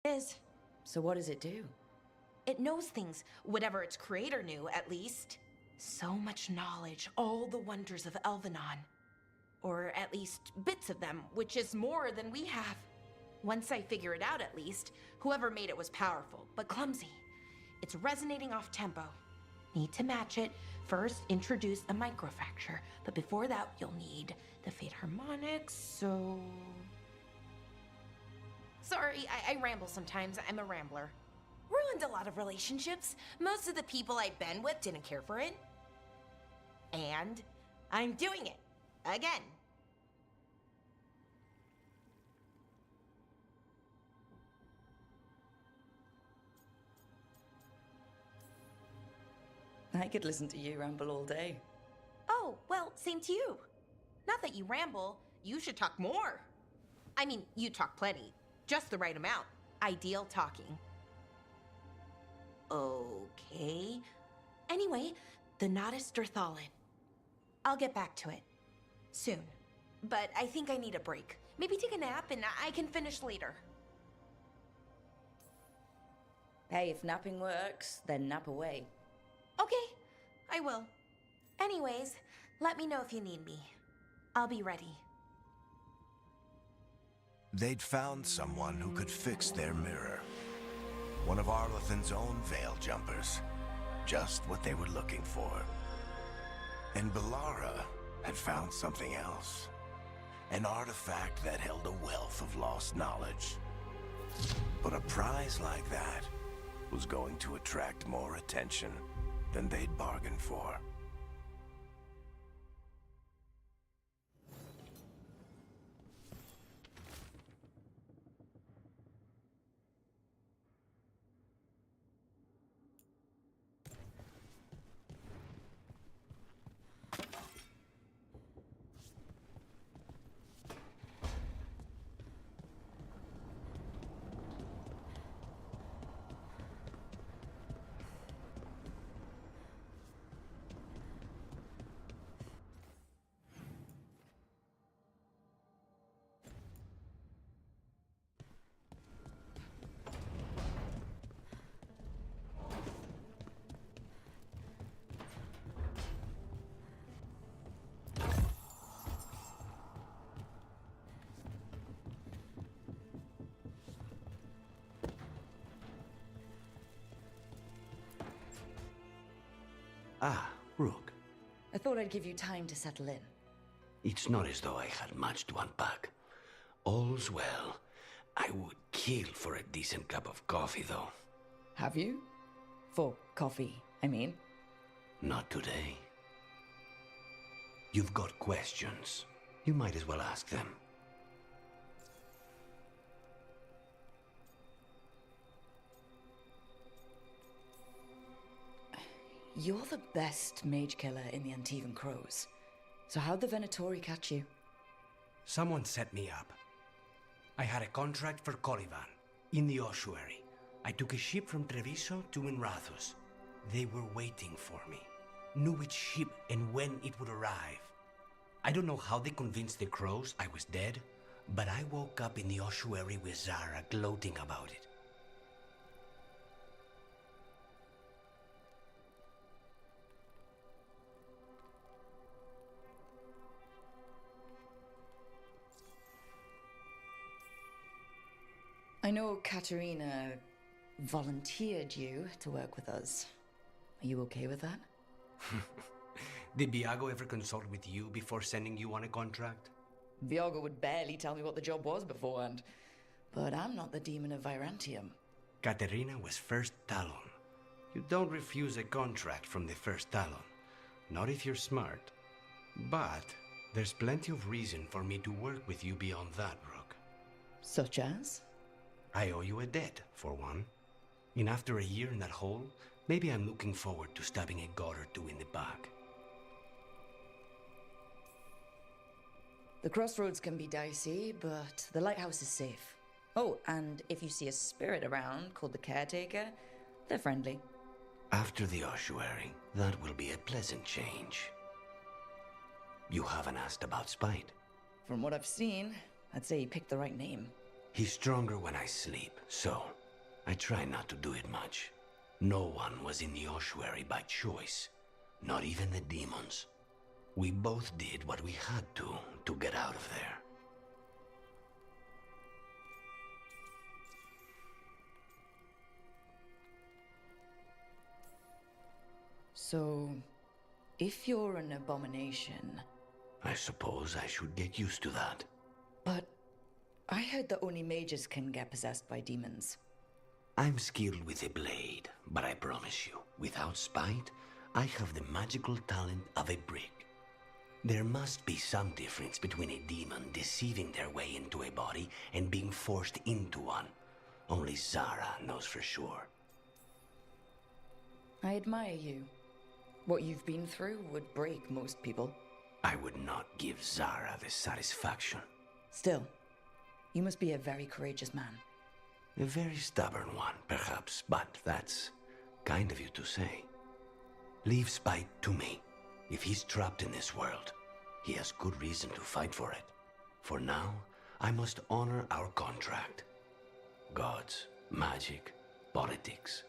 Is. So what does it do? It knows things, whatever its creator knew, at least. So much knowledge, all the wonders of Elvenon. Or at least bits of them, which is more than we have. Once I figure it out, at least, whoever made it was powerful, but clumsy. It's resonating off tempo. Need to match it. First, introduce a microfracture, but before that, you'll need the fate harmonics, so... Sorry, I ramble sometimes. I'm a rambler. Ruined a lot of relationships. Most of the people I've been with didn't care for it. And I'm doing it. Again. I could listen to you ramble all day. Oh, well, same to you. Not that you ramble, you should talk more. I mean, you talk plenty. Just the right amount. Ideal talking. Okay. Anyway, the Nodus Derthalin. I'll get back to it. Soon. But I think I need a break. Maybe take a nap and I can finish later. Hey, if napping works, then nap away. Okay, I will. Anyways, let me know if you need me. I'll be ready. They'd found someone who could fix their mirror. One of Arlathan's own veil jumpers. Just what they were looking for. And Bellara had found something else. An artifact that held a wealth of lost knowledge. But a prize like that was going to attract more attention than they'd bargained for. Ah, Rook. I thought I'd give you time to settle in. It's not as though I had much to unpack. All's well. I would kill for a decent cup of coffee, though. Have you? For coffee, I mean. Not today. You've got questions. You might as well ask them. You're the best mage killer in the Antivan Crows. So how'd the Venatori catch you? Someone set me up. I had a contract for Colivan, in the ossuary. I took a ship from Treviso to Inrathus. They were waiting for me. Knew which ship and when it would arrive. I don't know how they convinced the Crows I was dead, but I woke up in the ossuary with Zara gloating about it. I know Katerina volunteered you to work with us. Are you okay with that? Did Biago ever consult with you before sending you on a contract? Viago would barely tell me what the job was beforehand. But I'm not the demon of Virantium. Katerina was first Talon. You don't refuse a contract from the first Talon. Not if you're smart. But there's plenty of reason for me to work with you beyond that, Rook. Such as? I owe you a debt, for one. And after a year in that hole, maybe I'm looking forward to stabbing a god or two in the back. The crossroads can be dicey, but the lighthouse is safe. Oh, and if you see a spirit around called the Caretaker, they're friendly. After the ossuary, that will be a pleasant change. You haven't asked about Spite. From what I've seen, I'd say you picked the right name. He's stronger when I sleep, so I try not to do it much. No one was in the ossuary by choice, not even the demons. We both did what we had to get out of there. So, if you're an abomination... I suppose I should get used to that. But I heard that only mages can get possessed by demons. I'm skilled with a blade, but I promise you, without spite, I have the magical talent of a brick. There must be some difference between a demon deceiving their way into a body and being forced into one. Only Zara knows for sure. I admire you. What you've been through would break most people. I would not give Zara the satisfaction. Still, you must be a very courageous man. A very stubborn one, perhaps, but that's kind of you to say. Leave spite to me. If he's trapped in this world, he has good reason to fight for it. For now, I must honor our contract. Gods, magic, politics.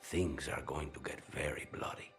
Things are going to get very bloody.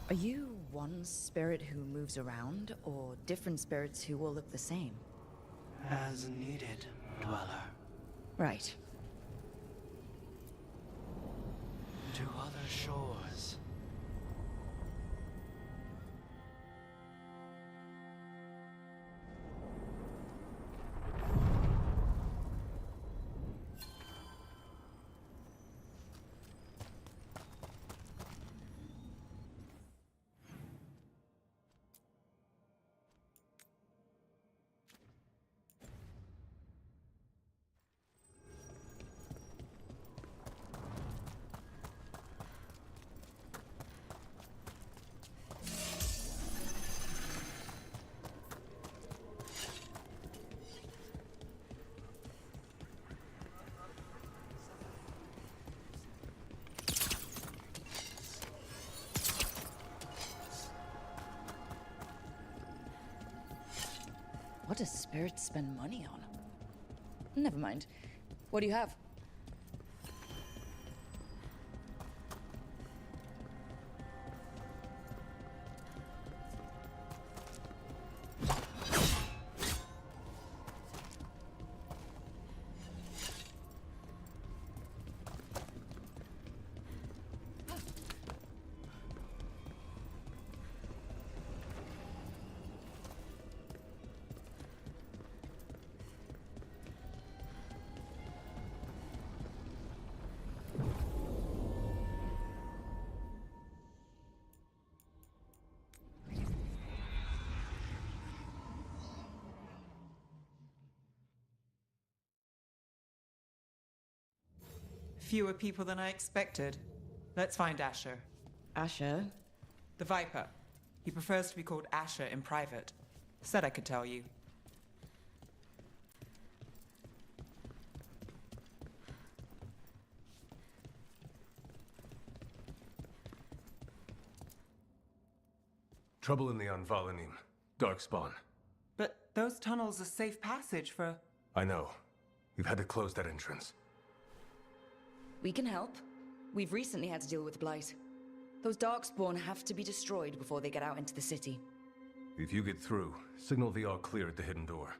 Are you one spirit who moves around, or different spirits who all look the same? As needed, Dweller. Right. To other shores. What does spirits spend money on? Never mind. What do you have? Fewer people than I expected. Let's find Asher. Asher? The Viper. He prefers to be called Asher in private. Said I could tell you. Trouble in the Anvalanim. Darkspawn. But those tunnels are safe passage for... I know. We've had to close that entrance. We can help. We've recently had to deal with Blight. Those Darkspawn have to be destroyed before they get out into the city. If you get through, signal the all clear at the hidden door.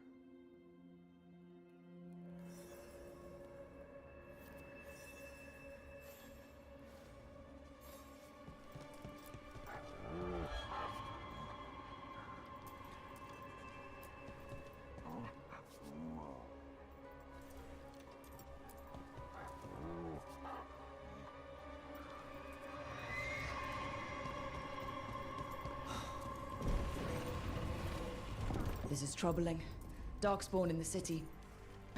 This is troubling. Darkspawn in the city.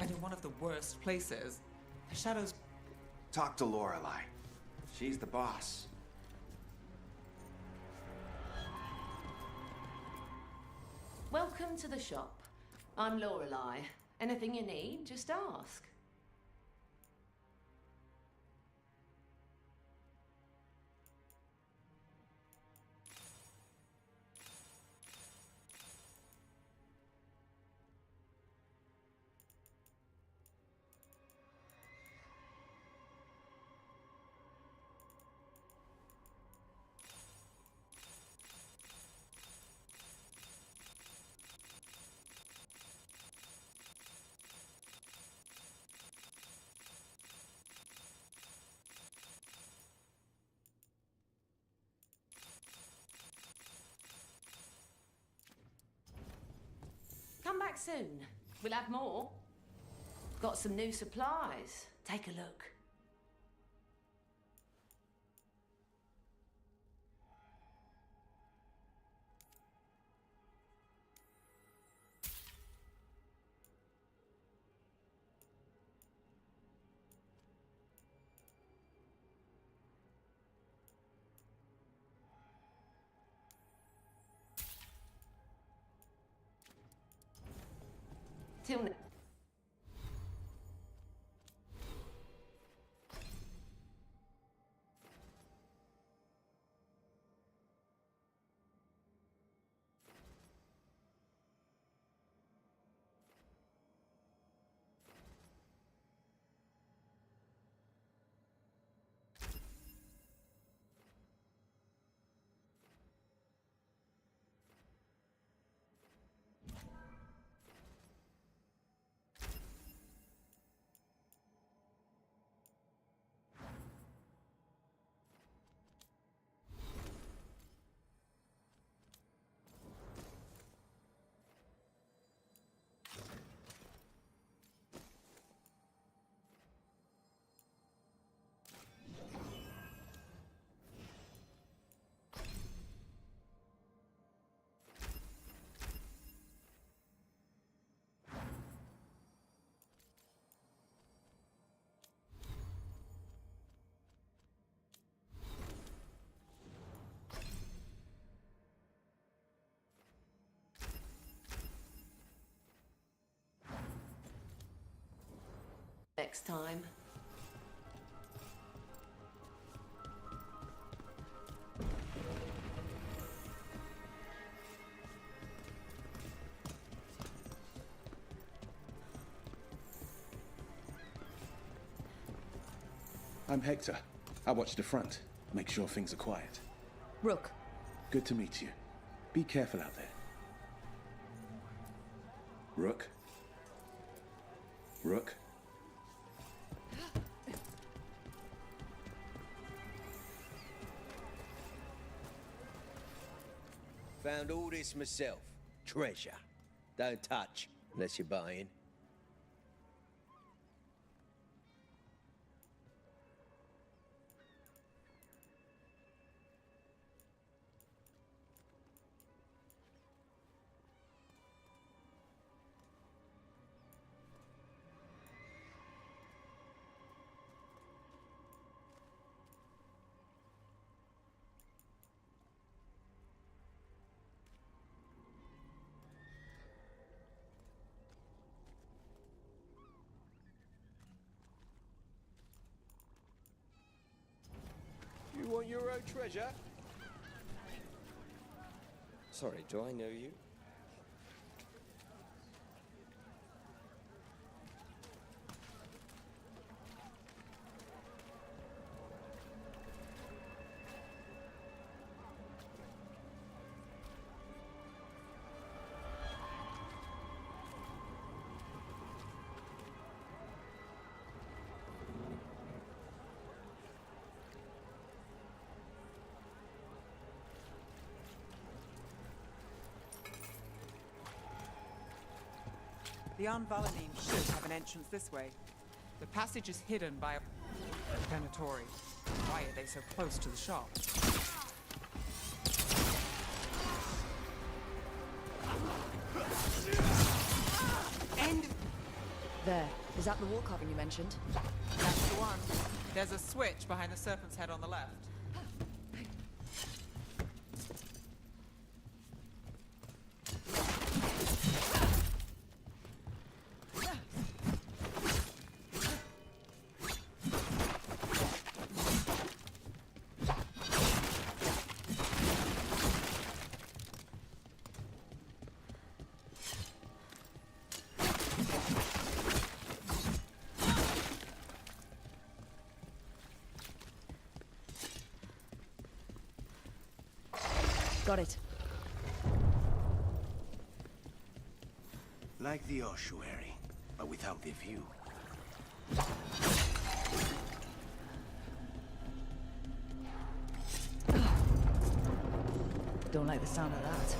And in one of the worst places. The shadows... Talk to Lorelei. She's the boss. Welcome to the shop. I'm Lorelei. Anything you need, just ask. Come back soon. We'll have more. Got some new supplies. Take a look. Till next. Next time. I'm Hector. I watch the front. Make sure things are quiet. Rook. Good to meet you. Be careful out there. Rook? Rook? Found all this myself. Treasure. Don't touch, unless you're buying. want your own treasure? Sorry, do I know you? The Anvalinine should have an entrance this way. The passage is hidden by a Venatori. Why are they so close to the shop? End! There. Is that the wall carving you mentioned? That's the one. There's a switch behind the serpent's head on the left. Got it. Like the ossuary, but without the view. Don't like the sound of that.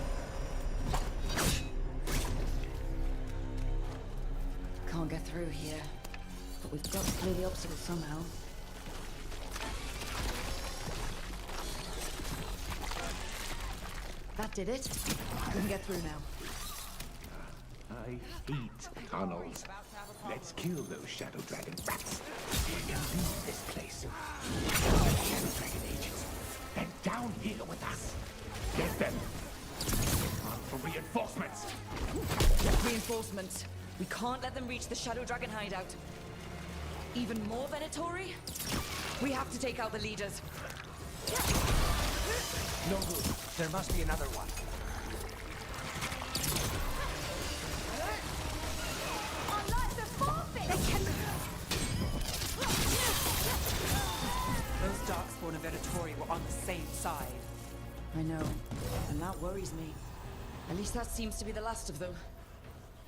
Can't get through here, but we've got to clear the obstacle somehow. That did it. We can get through now. I hate tunnels. Let's kill those Shadow Dragon rats. We can leave this place. Shadow Dragon agents. And down here with us. Get them. Run for reinforcements. Reinforcements. We can't let them reach the Shadow Dragon hideout. Even more Venatori? We have to take out the leaders. No good. There must be another one. Those Darkspawn and Venatori were on the same side. I know, and that worries me. At least that seems to be the last of them.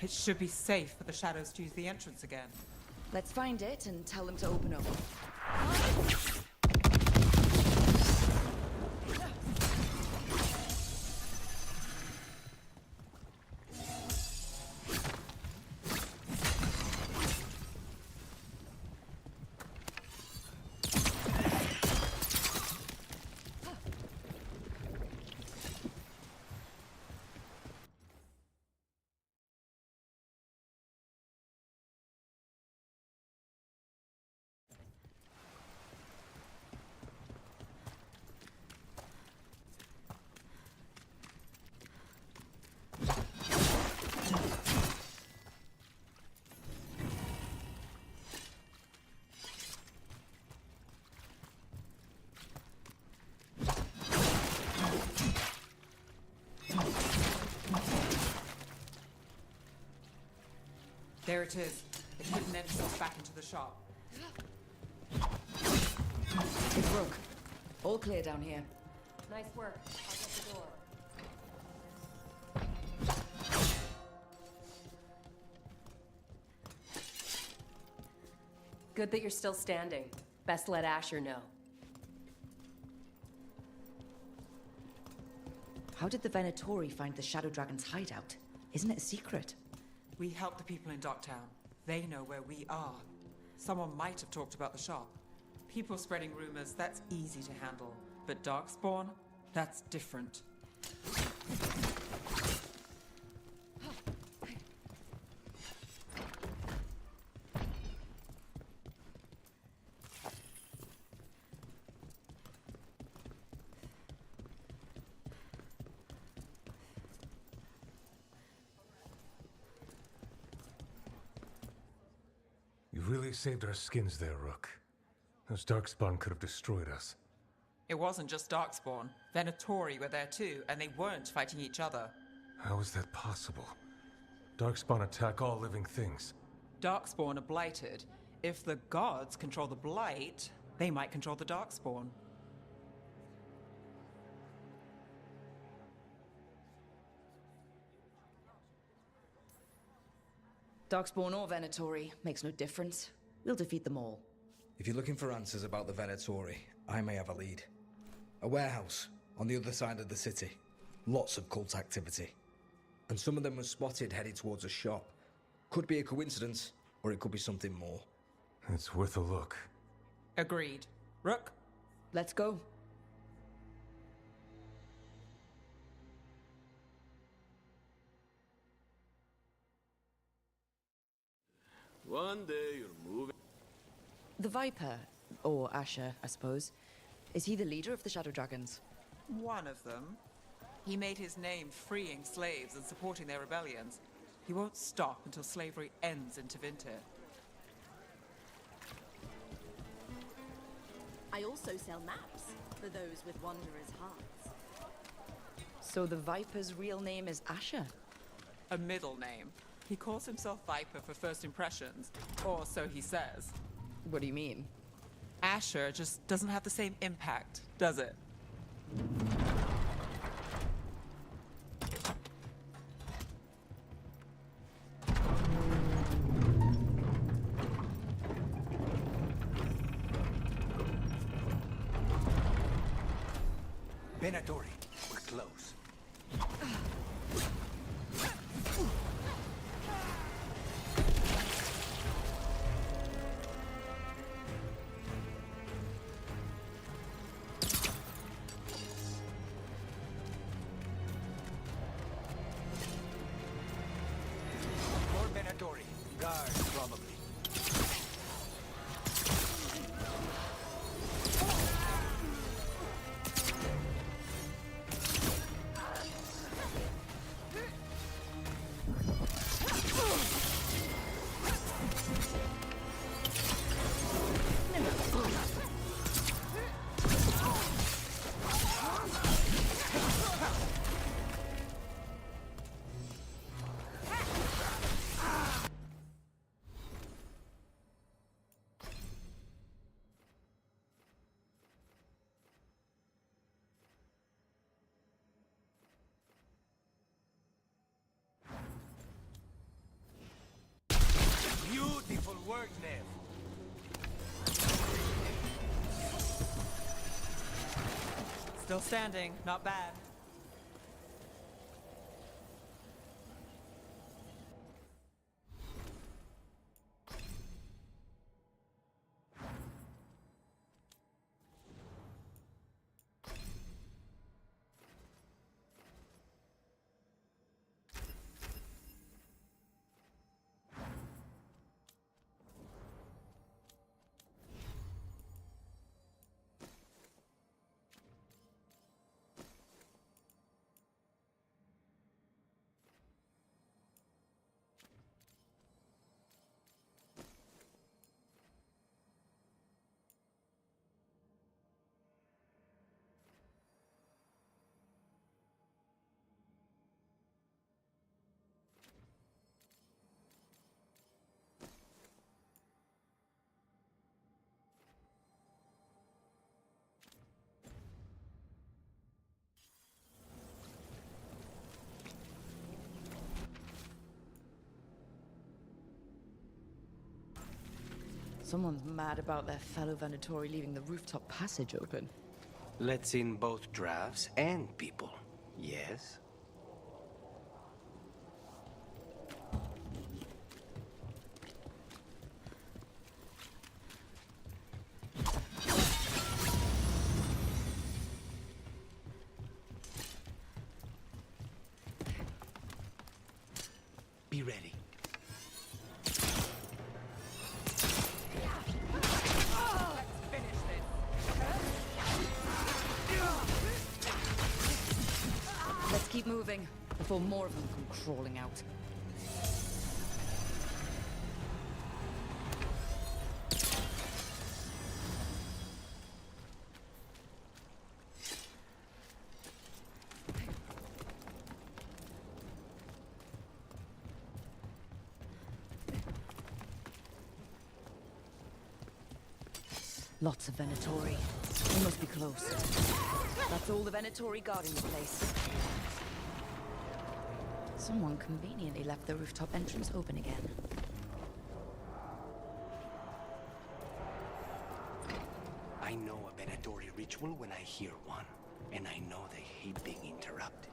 It should be safe for the shadows to use the entrance again. Let's find it and tell them to open up. There it is. The hidden entrance back into the shop. It's broke. All clear down here. Nice work. I'll get the door. Good that you're still standing. Best let Asher know. How did the Venatori find the Shadow Dragon's hideout? Isn't it a secret? We help the people in Docktown. They know where we are. Someone might have talked about the shop. People spreading rumors, that's easy to handle. But Darkspawn? That's different. You really saved our skins there, Rook. Those Darkspawn could have destroyed us. It wasn't just Darkspawn. Venatori were there too, and they weren't fighting each other. How is that possible? Darkspawn attack all living things. Darkspawn are blighted. If the gods control the blight, they might control the Darkspawn. Darkspawn or Venatori, makes no difference. We'll defeat them all. If you're looking for answers about the Venatori, I may have a lead. A warehouse on the other side of the city. Lots of cult activity. And some of them were spotted headed towards a shop. Could be a coincidence, or it could be something more. It's worth a look. Agreed. Rook? Let's go. One day you're moving. The Viper, or Asher, I suppose. Is he the leader of the Shadow Dragons? One of them. He made his name freeing slaves and supporting their rebellions. He won't stop until slavery ends in Tevinter. I also sell maps for those with wanderers' hearts. So the Viper's real name is Asher? A middle name. He calls himself Viper for first impressions, or so he says. What do you mean? Asher just doesn't have the same impact, does it? Venatori, we're close. More Venatori. Guards, probably. Beautiful work, Nev. Still standing, not bad. Someone's mad about their fellow Venatori leaving the rooftop passage open. Let's in both drafts and people. Yes? Be ready. Let's keep moving before more of them come crawling out. Lots of Venatori. We must be close. That's all the Venatori guarding the place. Someone conveniently left the rooftop entrance open again. I know a Venatori ritual when I hear one, and I know they hate being interrupted.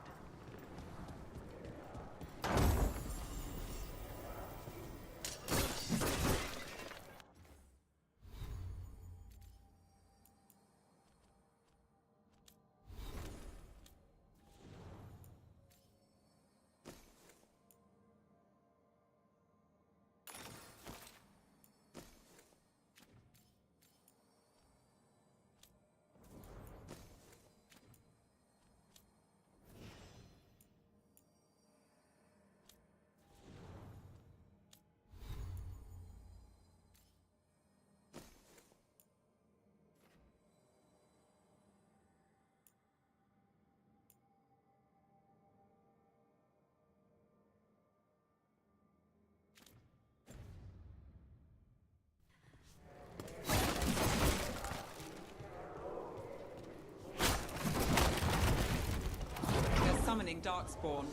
Summoning Darkspawn.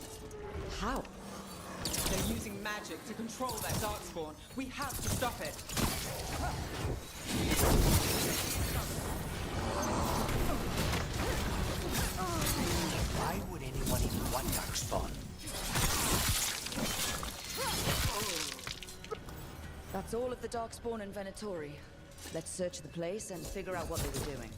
How? They're using magic to control that Darkspawn. We have to stop it. Why would anyone even want Darkspawn? That's all of the Darkspawn and Venatori. Let's search the place and figure out what they were doing.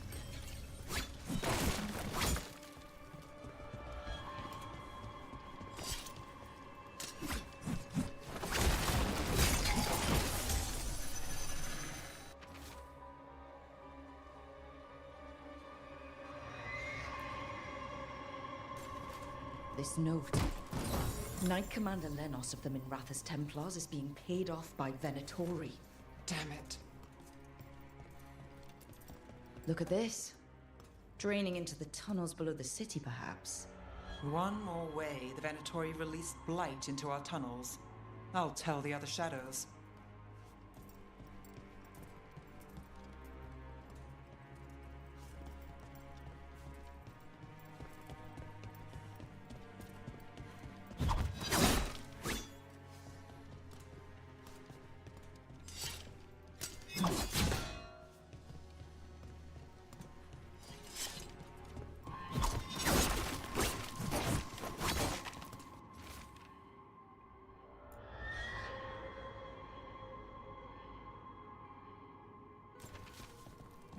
This note. Knight Commander Lenos of the Minrathous Templars is being paid off by Venatori. Damn it. Look at this. Draining into the tunnels below the city, perhaps. One more way the Venatori released blight into our tunnels. I'll tell the other shadows.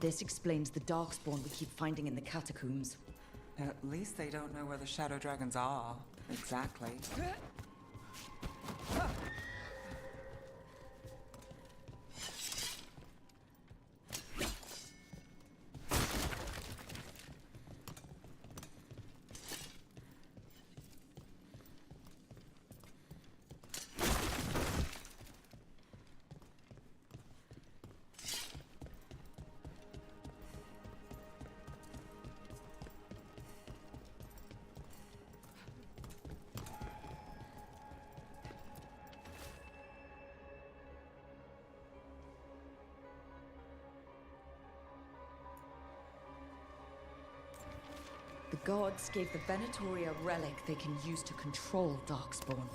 This explains the Darkspawn we keep finding in the catacombs. At least they don't know where the Shadow Dragons are. Exactly. The gods gave the Venatori a relic they can use to control Darkspawn.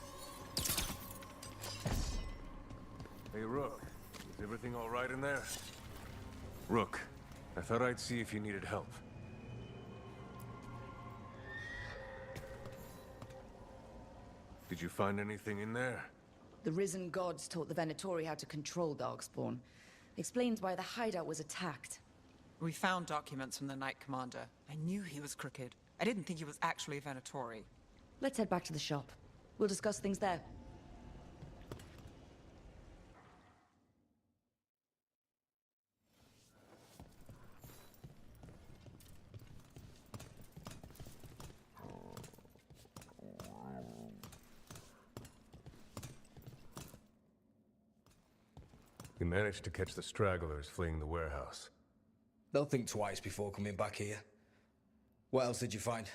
Hey, Rook. Is everything all right in there? Rook, I thought I'd see if you needed help. Did you find anything in there? The risen gods taught the Venatori how to control Darkspawn. Explains why the hideout was attacked. We found documents from the Knight Commander. I knew he was crooked. I didn't think he was actually a Venatori. Let's head back to the shop. We'll discuss things there. We managed to catch the stragglers fleeing the warehouse. They'll think twice before coming back here. What else did you find?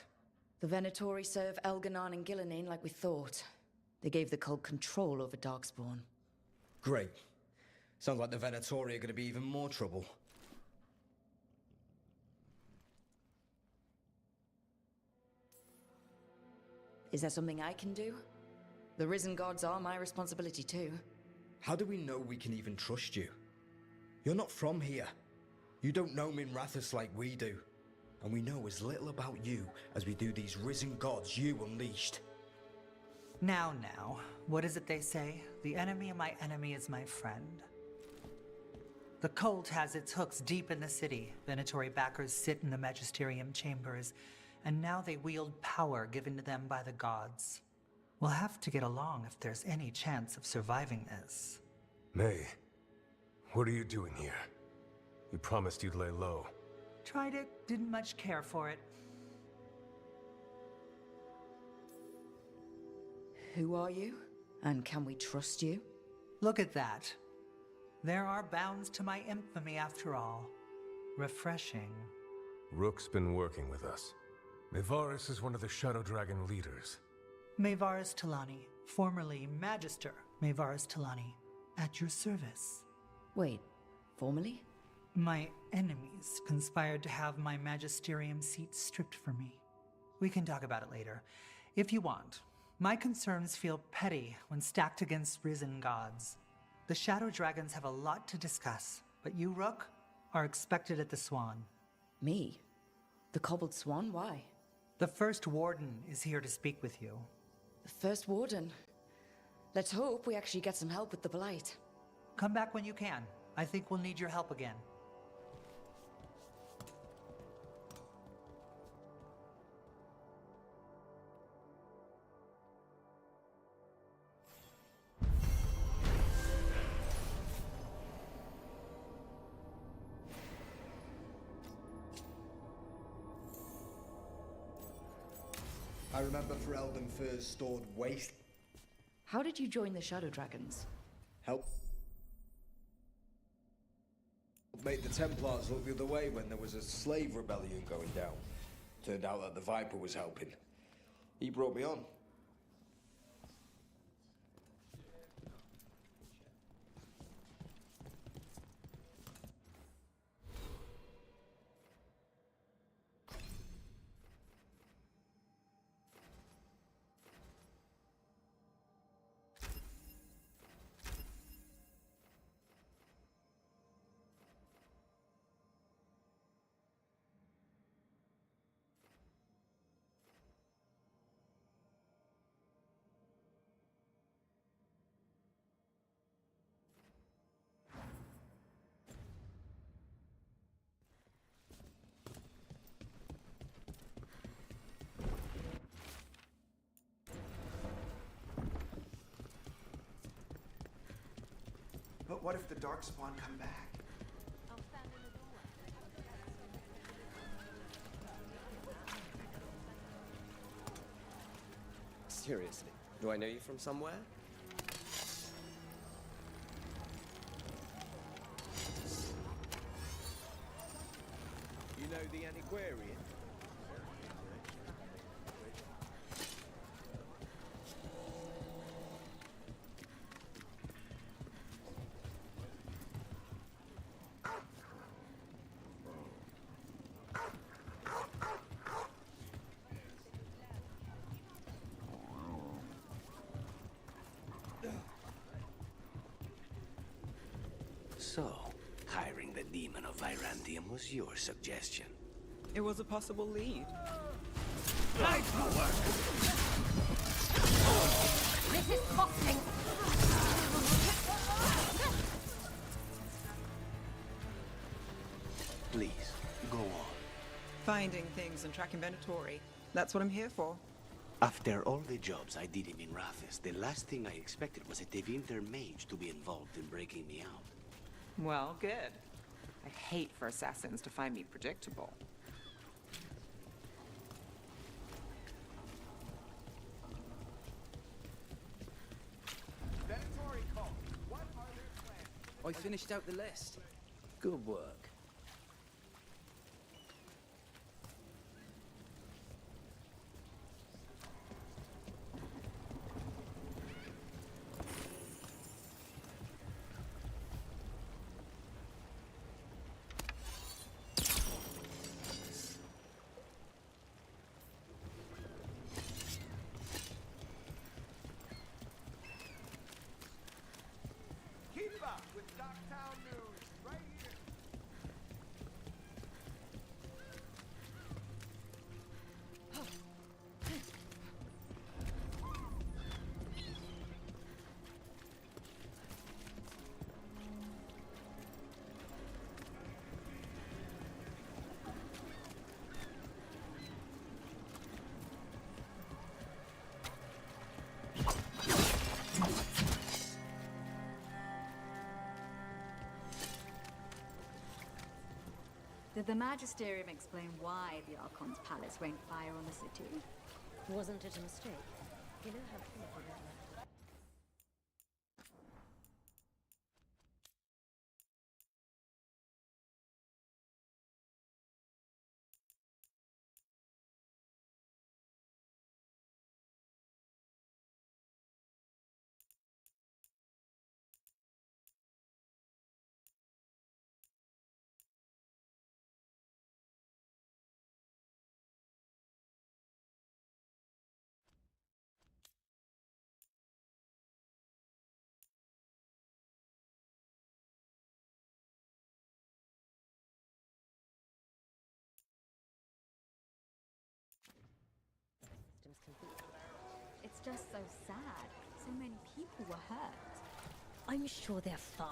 The Venatori serve Elganon and Gillenane like we thought. They gave the cult control over Darkspawn. Great. Sounds like the Venatori are going to be even more trouble. Is there something I can do? The risen gods are my responsibility too. How do we know we can even trust you? You're not from here. You don't know Minrathous like we do. And we know as little about you as we do these risen gods you unleashed. Now, what is it they say? The enemy of my enemy is my friend. The cult has its hooks deep in the city. Venatory backers sit in the magisterium chambers, and now they wield power given to them by the gods. We'll have to get along if there's any chance of surviving this. May, what are you doing here? You promised you'd lay low. Tried it, didn't much care for it. Who are you? And can we trust you? Look at that. There are bounds to my infamy after all. Refreshing. Rook's been working with us. Mevaris is one of the Shadow Dragon leaders. Mevaris Talani, formerly Magister Mevaris Talani, at your service. Wait, formally? My enemies conspired to have my magisterium seat stripped from me. We can talk about it later, if you want. My concerns feel petty when stacked against risen gods. The Shadow Dragons have a lot to discuss, but you, Rook, are expected at the Swan. Me? The Cobbled Swan? Why? The First Warden is here to speak with you. The First Warden? Let's hope we actually get some help with the Blight. Come back when you can. I think we'll need your help again. I remember Ferelden first stored waste. How did you join the Shadow Dragons? Help. Made the Templars look the other way when there was a slave rebellion going down. Turned out that the Viper was helping. He brought me on. But what if the Darkspawn come back? Seriously, do I know you from somewhere? You know the antiquarian? So, hiring the demon of Virandium was your suggestion. It was a possible lead. Nice work! This is costing. Please, go on. Finding things and tracking Venatori. That's what I'm here for. After all the jobs I did in Minrathous, the last thing I expected was a Tevinter mage to be involved in breaking me out. Well, good. I hate for assassins to find me predictable. I finished out the list. Good work. Did the Magisterium explain why the Archon's palace rained fire on the city? Wasn't it a mistake? You know how people get left. Systems complete. It's just so sad. So many people were hurt. I'm sure they're fine.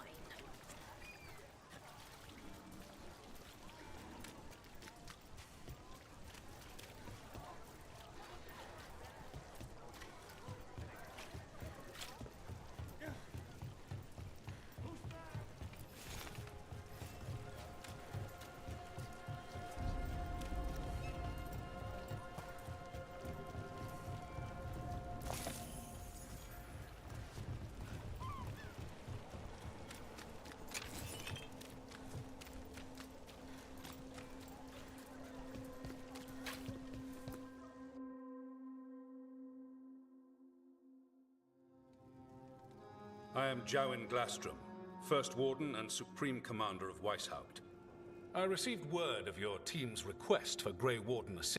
I am Jowin Glastrom, First Warden and Supreme Commander of Weishaupt. I received word of your team's request for Grey Warden assistance.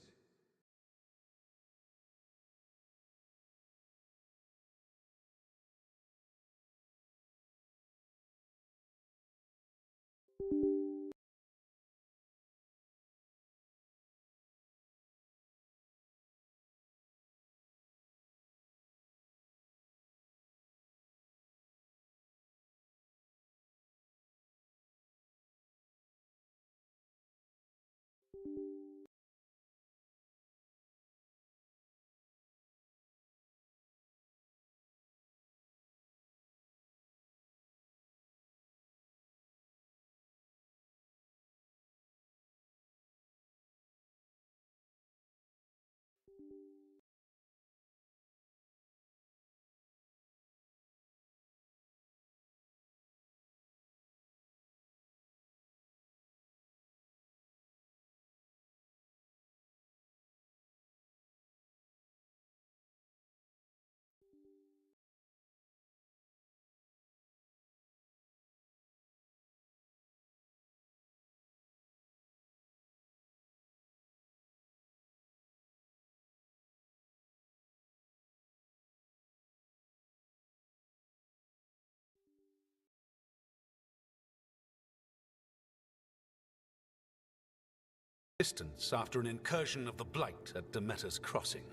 After an incursion of the Blight at Demeter's Crossing.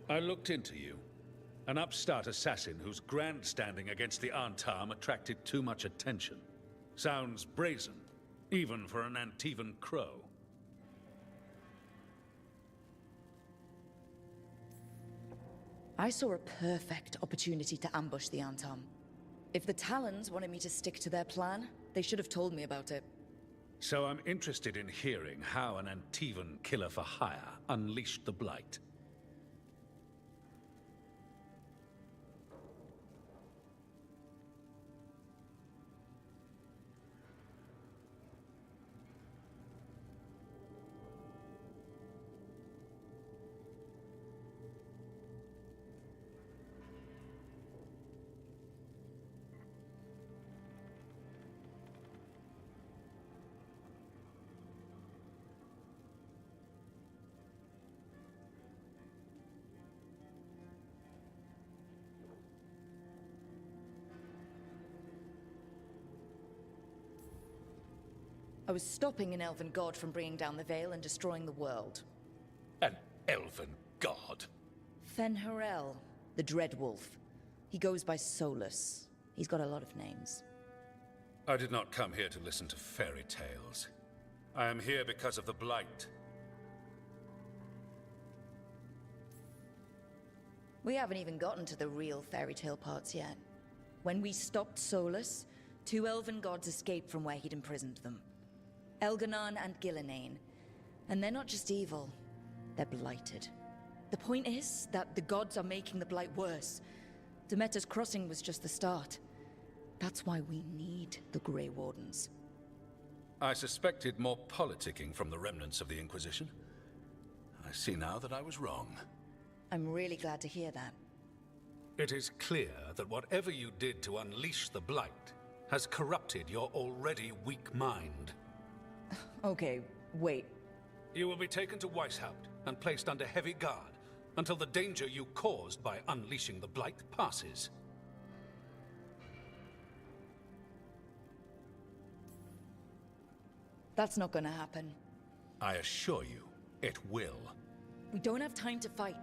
I looked into you. An upstart assassin whose grandstanding against the Antam attracted too much attention. Sounds brazen, even for an Antivan crow. I saw a perfect opportunity to ambush the Antam. If the Talons wanted me to stick to their plan, they should have told me about it. So I'm interested in hearing how an Antivan killer for hire unleashed the Blight. I was stopping an elven god from bringing down the Veil and destroying the world. An elven god? Fen'Harel, the Dread Wolf. He goes by Solus. He's got a lot of names. I did not come here to listen to fairy tales. I am here because of the Blight. We haven't even gotten to the real fairy tale parts yet. When we stopped Solus, 2 elven gods escaped from where he'd imprisoned them. Elganon and Gillenane. And they're not just evil, they're blighted. The point is that the gods are making the Blight worse. Demeter's Crossing was just the start. That's why we need the Grey Wardens. I suspected more politicking from the remnants of the Inquisition. I see now that I was wrong. I'm really glad to hear that. It is clear that whatever you did to unleash the Blight has corrupted your already weak mind. Okay, wait. You will be taken to Weishaupt and placed under heavy guard until the danger you caused by unleashing the Blight passes. That's not gonna happen. I assure you, it will. We don't have time to fight.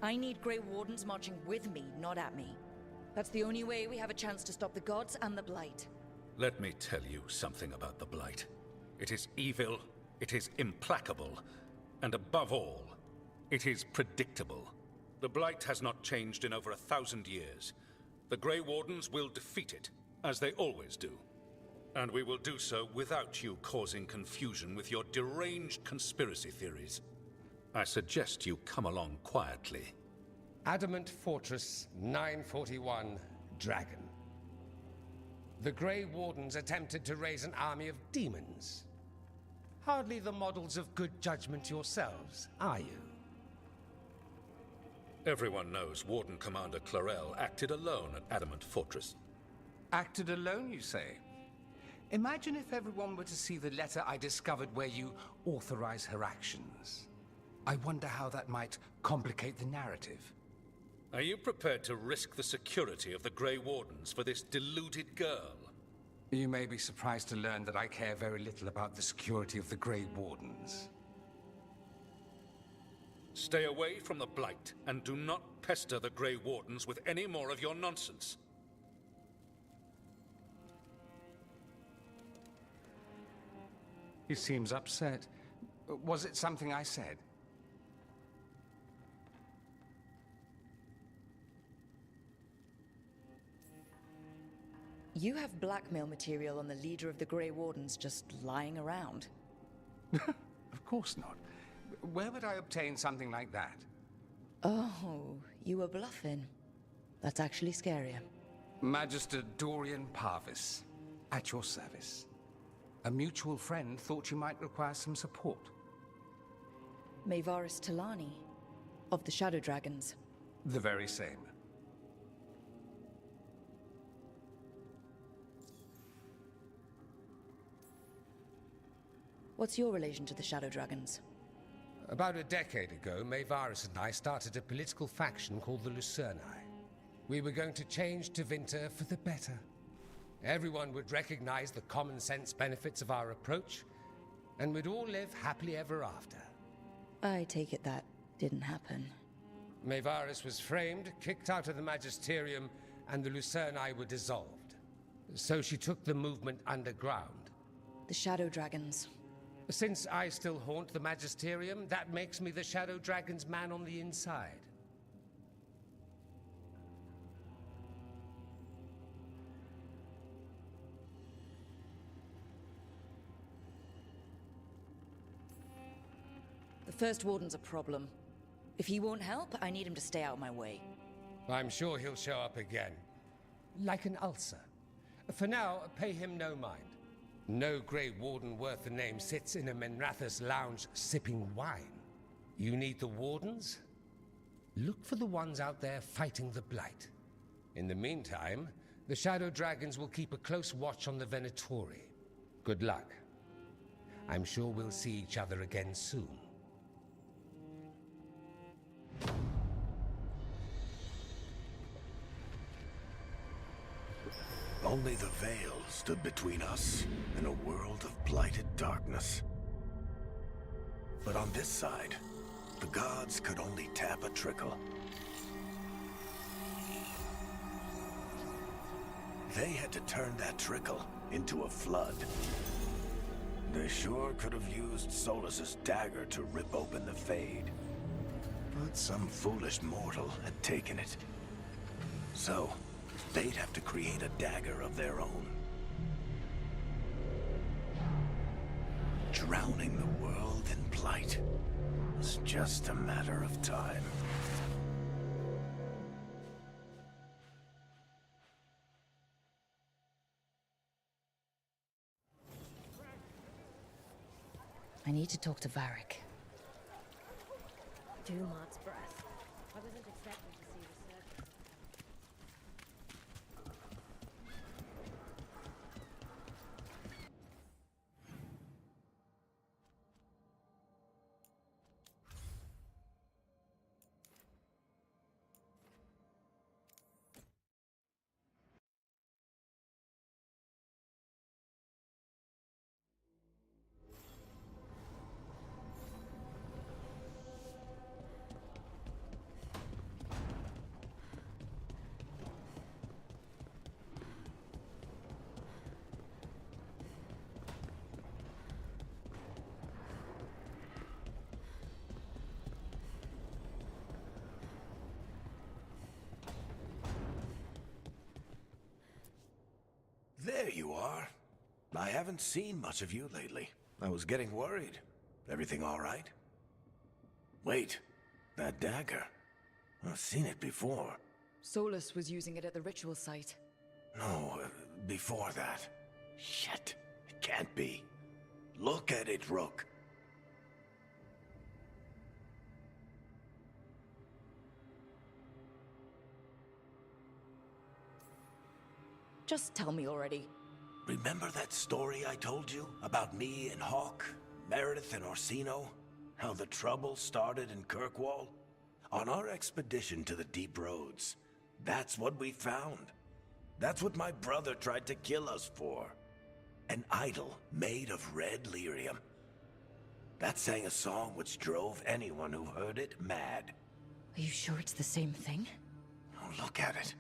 I need Grey Wardens marching with me, not at me. That's the only way we have a chance to stop the gods and the Blight. Let me tell you something about the Blight. It is evil, it is implacable, and above all, it is predictable. The Blight has not changed in over 1,000 years. The Grey Wardens will defeat it, as they always do. And we will do so without you causing confusion with your deranged conspiracy theories. I suggest you come along quietly. Adamant Fortress 941, Dragon. The Grey Wardens attempted to raise an army of demons. Hardly the models of good judgment yourselves, are you? Everyone knows Warden Commander Clarel acted alone at Adamant Fortress. Acted alone, you say? Imagine if everyone were to see the letter I discovered where you authorize her actions. I wonder how that might complicate the narrative. Are you prepared to risk the security of the Grey Wardens for this deluded girl? You may be surprised to learn that I care very little about the security of the Grey Wardens. Stay away from the Blight, and do not pester the Grey Wardens with any more of your nonsense. He seems upset. Was it something I said? You have blackmail material on the leader of the Grey Wardens just lying around. Of course not. Where would I obtain something like that? Oh, you were bluffing. That's actually scarier. Magister Dorian Parvis, at your service. A mutual friend thought you might require some support. Maevaris Talani, of the Shadow Dragons. The very same. What's your relation to the Shadow Dragons? About a decade ago, Maevaris and I started a political faction called the Lucerni. We were going to change Tevinter for the better. Everyone would recognize the common sense benefits of our approach, and we'd all live happily ever after. I take it that didn't happen. Maevaris was framed, kicked out of the Magisterium, and the Lucerni were dissolved. So she took the movement underground. The Shadow Dragons. Since I still haunt the Magisterium, that makes me the Shadow Dragon's man on the inside. The First Warden's a problem. If he won't help, I need him to stay out of my way. I'm sure he'll show up again. Like an ulcer. For now, pay him no mind. No Grey Warden worth the name sits in a Menrathus lounge sipping wine. You need the Wardens? Look for the ones out there fighting the Blight. In the meantime, the Shadow Dragons will keep a close watch on the Venatori. Good luck. I'm sure we'll see each other again soon. Only the veil stood between us and a world of blighted darkness. But on this side, the gods could only tap a trickle. They had to turn that trickle into a flood. They sure could have used Solus's dagger to rip open the Fade. But some foolish mortal had taken it. So, they'd have to create a dagger of their own. Drowning the world in blight was just a matter of time. I need to talk to Varric. Dumart's breath. I wasn't expecting to see the surgeon. There you are. I haven't seen much of you lately. I was getting worried. Everything all right? Wait, that dagger. I've seen it before. Solus was using it at the ritual site. No, before that. Shit, it can't be. Look at it, Rook. Just tell me already. Remember that story I told you about me and Hawk, Meredith and Orsino? How the trouble started in Kirkwall? On our expedition to the Deep Roads, that's what we found. That's what my brother tried to kill us for. An idol made of red lyrium. That sang a song which drove anyone who heard it mad. Are you sure it's the same thing? Oh, look at it.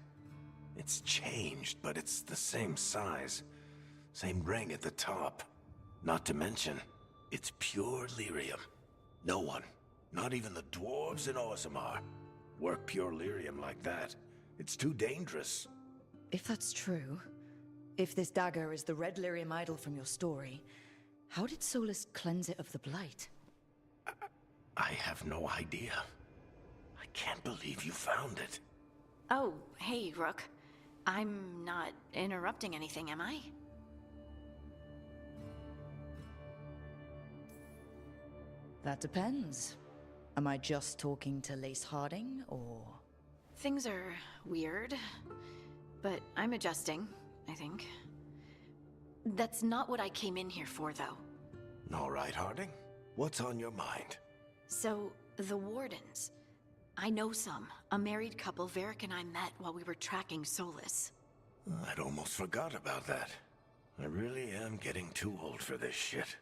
It's changed, but it's the same size. Same ring at the top. Not to mention, it's pure lyrium. No one, not even the dwarves in Orzammar, work pure lyrium like that. It's too dangerous. If that's true, if this dagger is the red lyrium idol from your story, how did Solus cleanse it of the blight? I have no idea. I can't believe you found it. Oh, hey, Rook. I'm not interrupting anything, am I? That depends. Am I just talking to Lace Harding, or...? Things are weird, but I'm adjusting, I think. That's not what I came in here for, though. All right, Harding. What's on your mind? So, the Wardens. I know some. A married couple Varric and I met while we were tracking Solus. I'd almost forgot about that. I really am getting too old for this shit.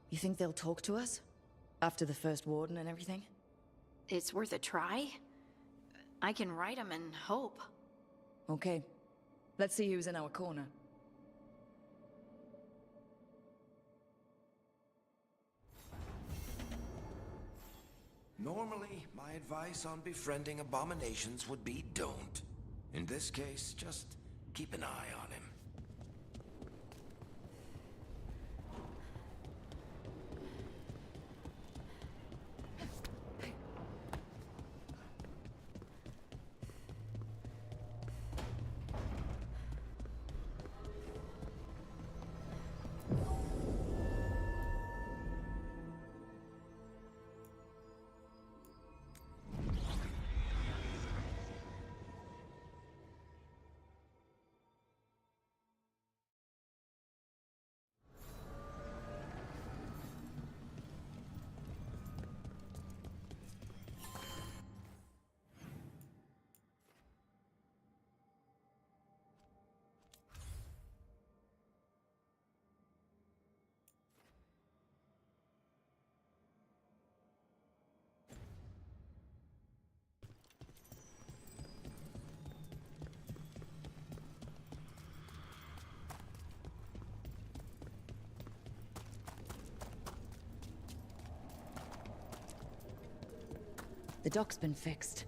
You think they'll talk to us? After the first Warden and everything? It's worth a try. I can write them and hope. Okay. Let's see who's in our corner. Normally, my advice on befriending abominations would be don't. In this case, just keep an eye on him. The dock's been fixed.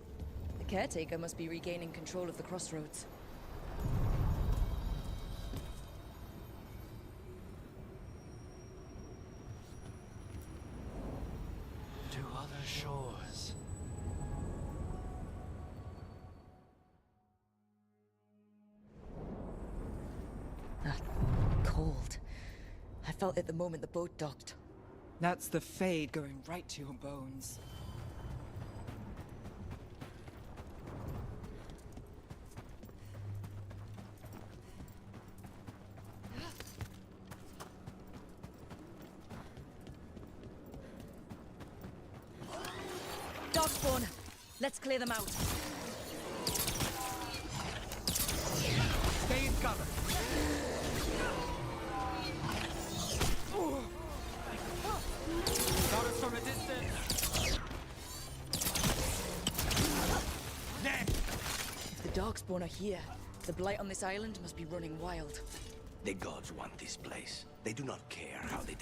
The caretaker must be regaining control of the crossroads. To other shores. Cold. I felt it the moment the boat docked. That's the Fade going right to your bones. Darkspawn! Let's clear them out. Stay in cover. Got us from a distance. If the Darkspawn are here, the Blight on this island must be running wild. The gods want this place. They do not care how they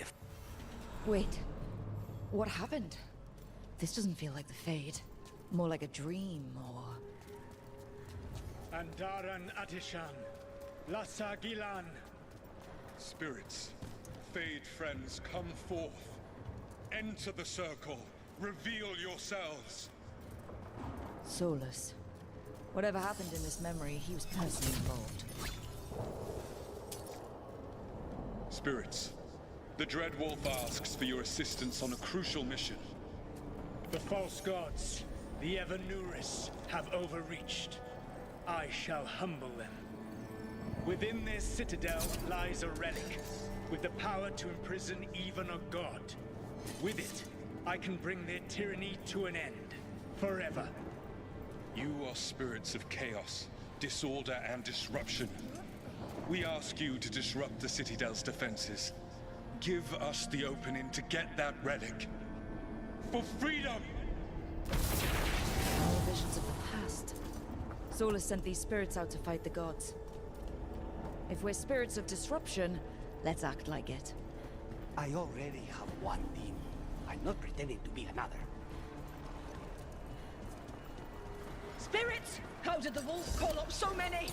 Wait. What happened? This doesn't feel like the Fade. More like a dream, or... Andaran Atishan, Lassa Gilan. Spirits, Fade friends, come forth. Enter the circle. Reveal yourselves. Solus. Whatever happened in this memory, he was personally involved. Spirits, the Dread Wolf asks for your assistance on a crucial mission. The false gods, the Evanuris, have overreached. I shall humble them. Within their citadel lies a relic, with the power to imprison even a god. With it, I can bring their tyranny to an end, forever. You are spirits of chaos, disorder, and disruption. We ask you to disrupt the Citadel's defenses. Give us the opening to get that relic. For freedom! More visions of the past. Solus sent these spirits out to fight the gods. If we're spirits of disruption, let's act like it. I already have one team. I'm not pretending to be another. Spirits! How did the wolf call up so many?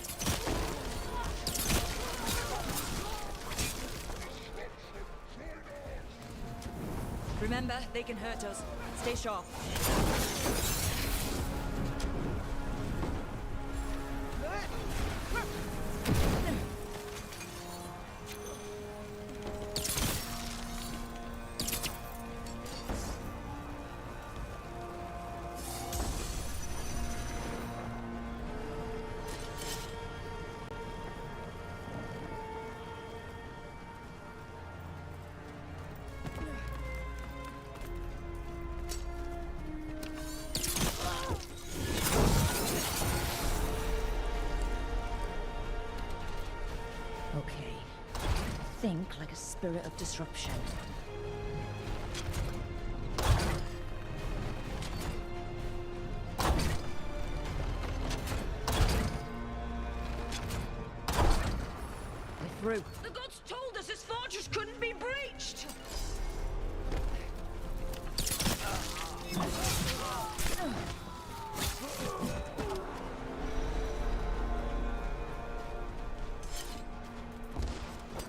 Remember, they can hurt us. Stay sharp. Okay. Think like a spirit of disruption. We're through. The gods told us this fortress couldn't be breached!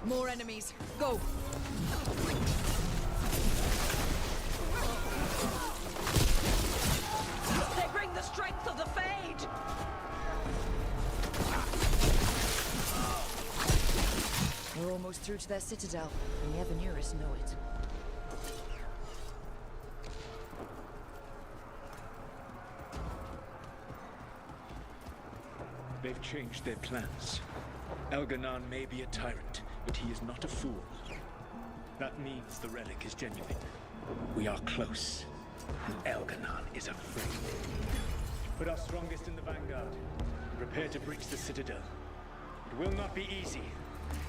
More enemies. Go! They bring the strength of the Fade! We're almost through to their citadel, and the Evanuris know it. They've changed their plans. Elganon may be a tyrant, but he is not a fool. That means the relic is genuine. We are close, and Elganon is afraid. Put our strongest in the vanguard. Prepare to breach the citadel. It will not be easy,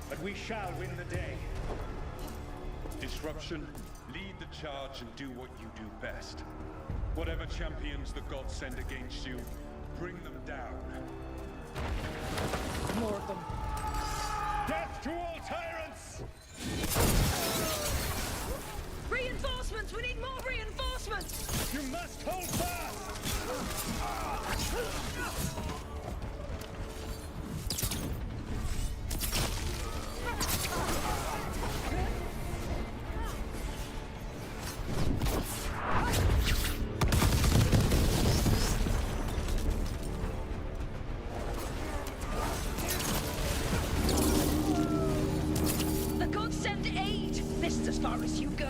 but we shall win the day. Disruption, lead the charge and do what you do best. Whatever champions the gods send against you, bring them down. More of them. Death to all tyrants! Reinforcements! We need more reinforcements! You must hold fast! The gods send aid! This is as far as you go.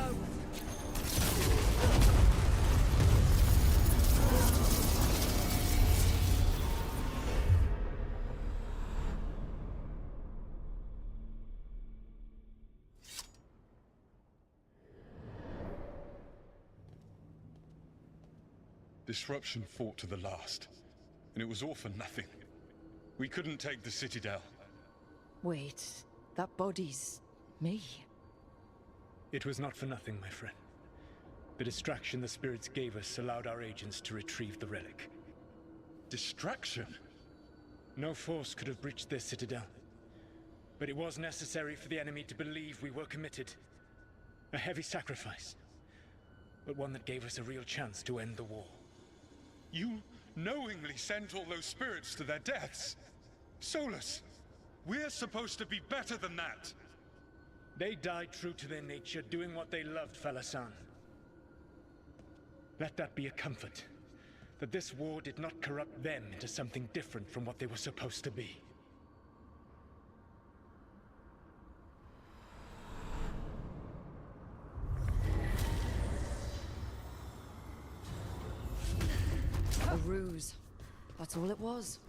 Disruption fought to the last, and it was all for nothing. We couldn't take the Citadel. Wait, that body's me. It was not for nothing, my friend. The distraction the spirits gave us allowed our agents to retrieve the relic. Distraction? No force could have breached this Citadel. But it was necessary for the enemy to believe we were committed. A heavy sacrifice, but one that gave us a real chance to end the war. You knowingly sent all those spirits to their deaths. Solus, we're supposed to be better than that. They died true to their nature, doing what they loved, Falasan. Let that be a comfort, that this war did not corrupt them into something different from what they were supposed to be. A ruse. That's all it was.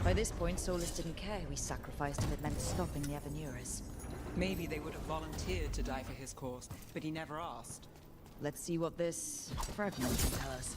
By this point, Solus didn't care who he sacrificed if it meant stopping the Evanuras. Maybe they would have volunteered to die for his cause, but he never asked. Let's see what this fragment can tell us.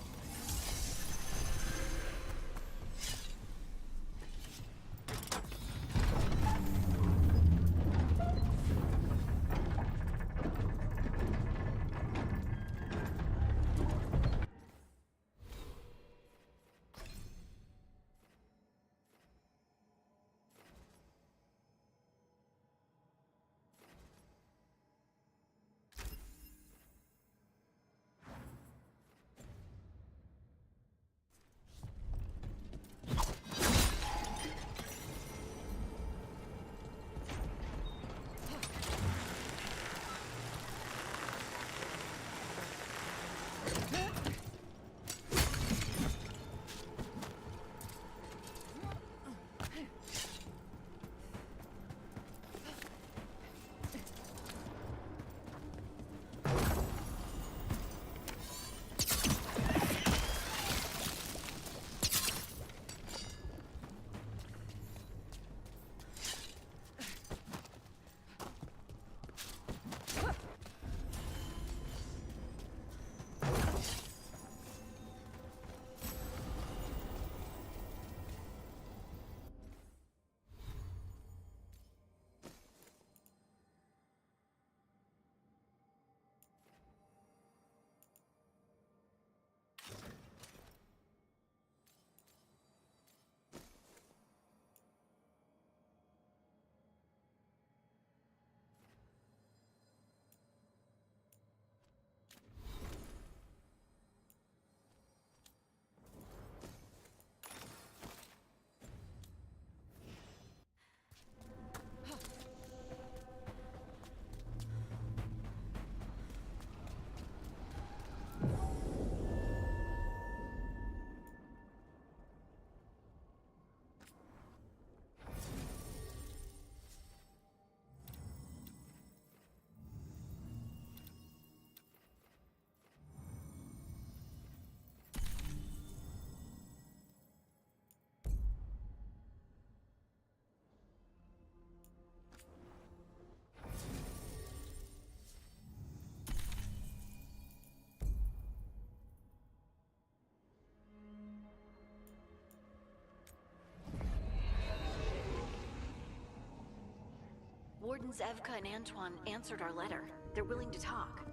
Wardens Evka and Antoine answered our letter. They're willing to talk.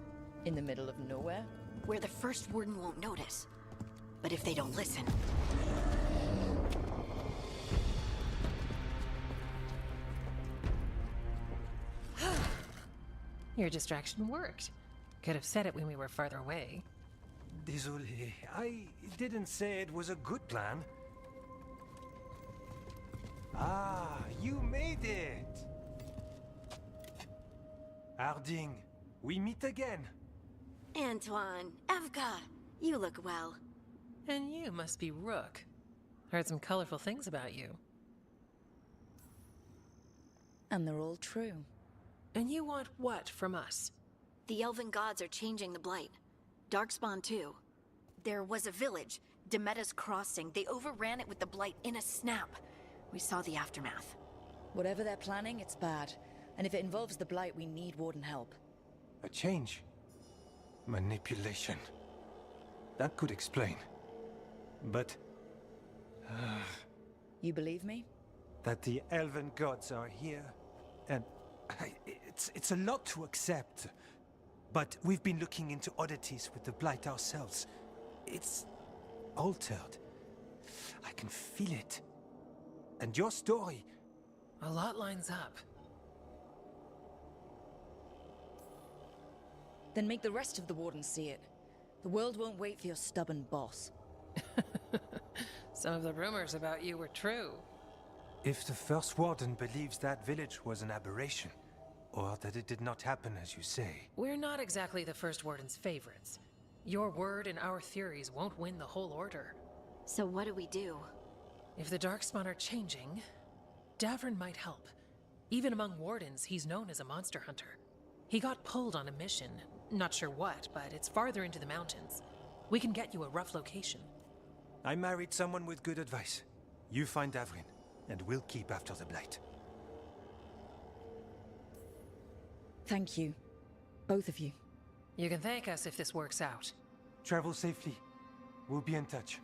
In the middle of nowhere? Where the first warden won't notice. But if they don't listen... Your distraction worked. Could have said it when we were farther away. Désolé. I didn't say it was a good plan. Ah, you made it! Harding, we meet again. Antoine, Evka, you look well. And you must be Rook. Heard some colorful things about you. And they're all true. And you want what from us? The Elven gods are changing the Blight. Darkspawn too. There was a village, Demeter's Crossing. They overran it with the Blight in a snap. We saw the aftermath. Whatever they're planning, it's bad. And if it involves the Blight, we need Warden help. A change. Manipulation. That could explain. But... You believe me? that the Elven gods are here, and it's a lot to accept. But we've been looking into oddities with the Blight ourselves. It's altered. I can feel it. And your story... A lot lines up. Then make the rest of the Wardens see it. The world won't wait for your stubborn boss. Some of the rumors about you were true. If the First Warden believes that village was an aberration, or that it did not happen as you say... We're not exactly the First Warden's favorites. Your word and our theories won't win the whole order. So what do we do? If the Darkspawn are changing, Davrin might help. Even among Wardens, he's known as a monster hunter. He got pulled on a mission. Not sure what, but it's farther into the mountains. We can get you a rough location. I married someone with good advice. You find Davrin, and we'll keep after the Blight. Thank you. Both of you. You can thank us if this works out. Travel safely. We'll be in touch.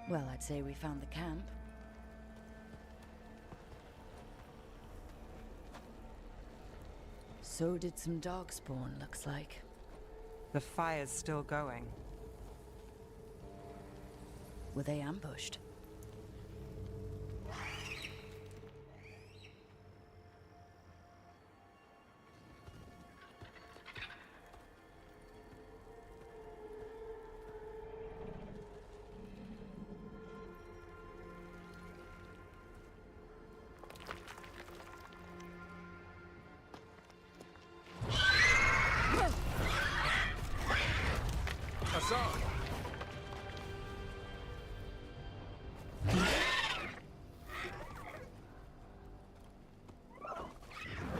Well, I'd say we found the camp. So did some Darkspawn, looks like. The fire's still going. Were they ambushed?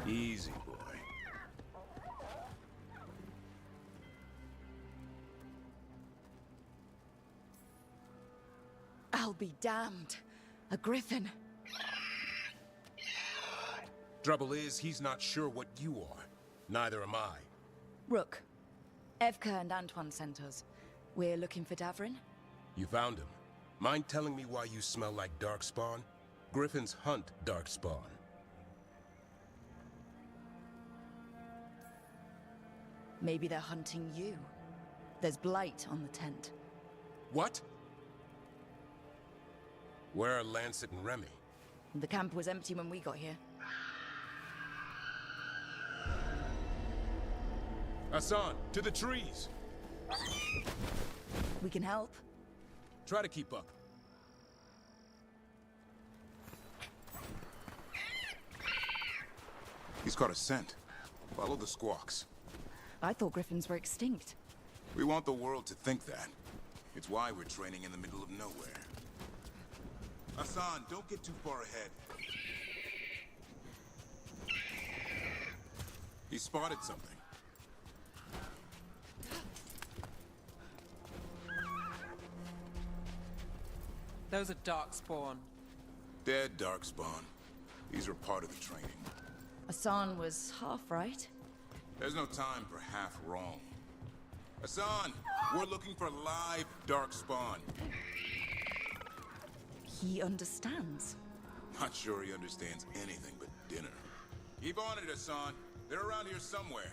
Easy, boy. I'll be damned. A griffin. Trouble is, he's not sure what you are. Neither am I. Rook. Evka and Antoine sent us. We're looking for Davrin. You found him. Mind telling me why you smell like Darkspawn? Griffins hunt Darkspawn. Maybe they're hunting you. There's blight on the tent. What? Where are Lancet and Remy? The camp was empty when we got here. Hassan, to the trees! We can help. Try to keep up. He's caught a scent. Follow the squawks. I thought griffins were extinct. We want the world to think that. It's why we're training in the middle of nowhere. Hassan, don't get too far ahead. He spotted something. Those are Darkspawn. Dead Darkspawn. These are part of the training. Hassan was half right. There's no time for half wrong. Hassan, we're looking for live Darkspawn. He understands. Not sure he understands anything but dinner. Keep on it, Hassan. They're around here somewhere.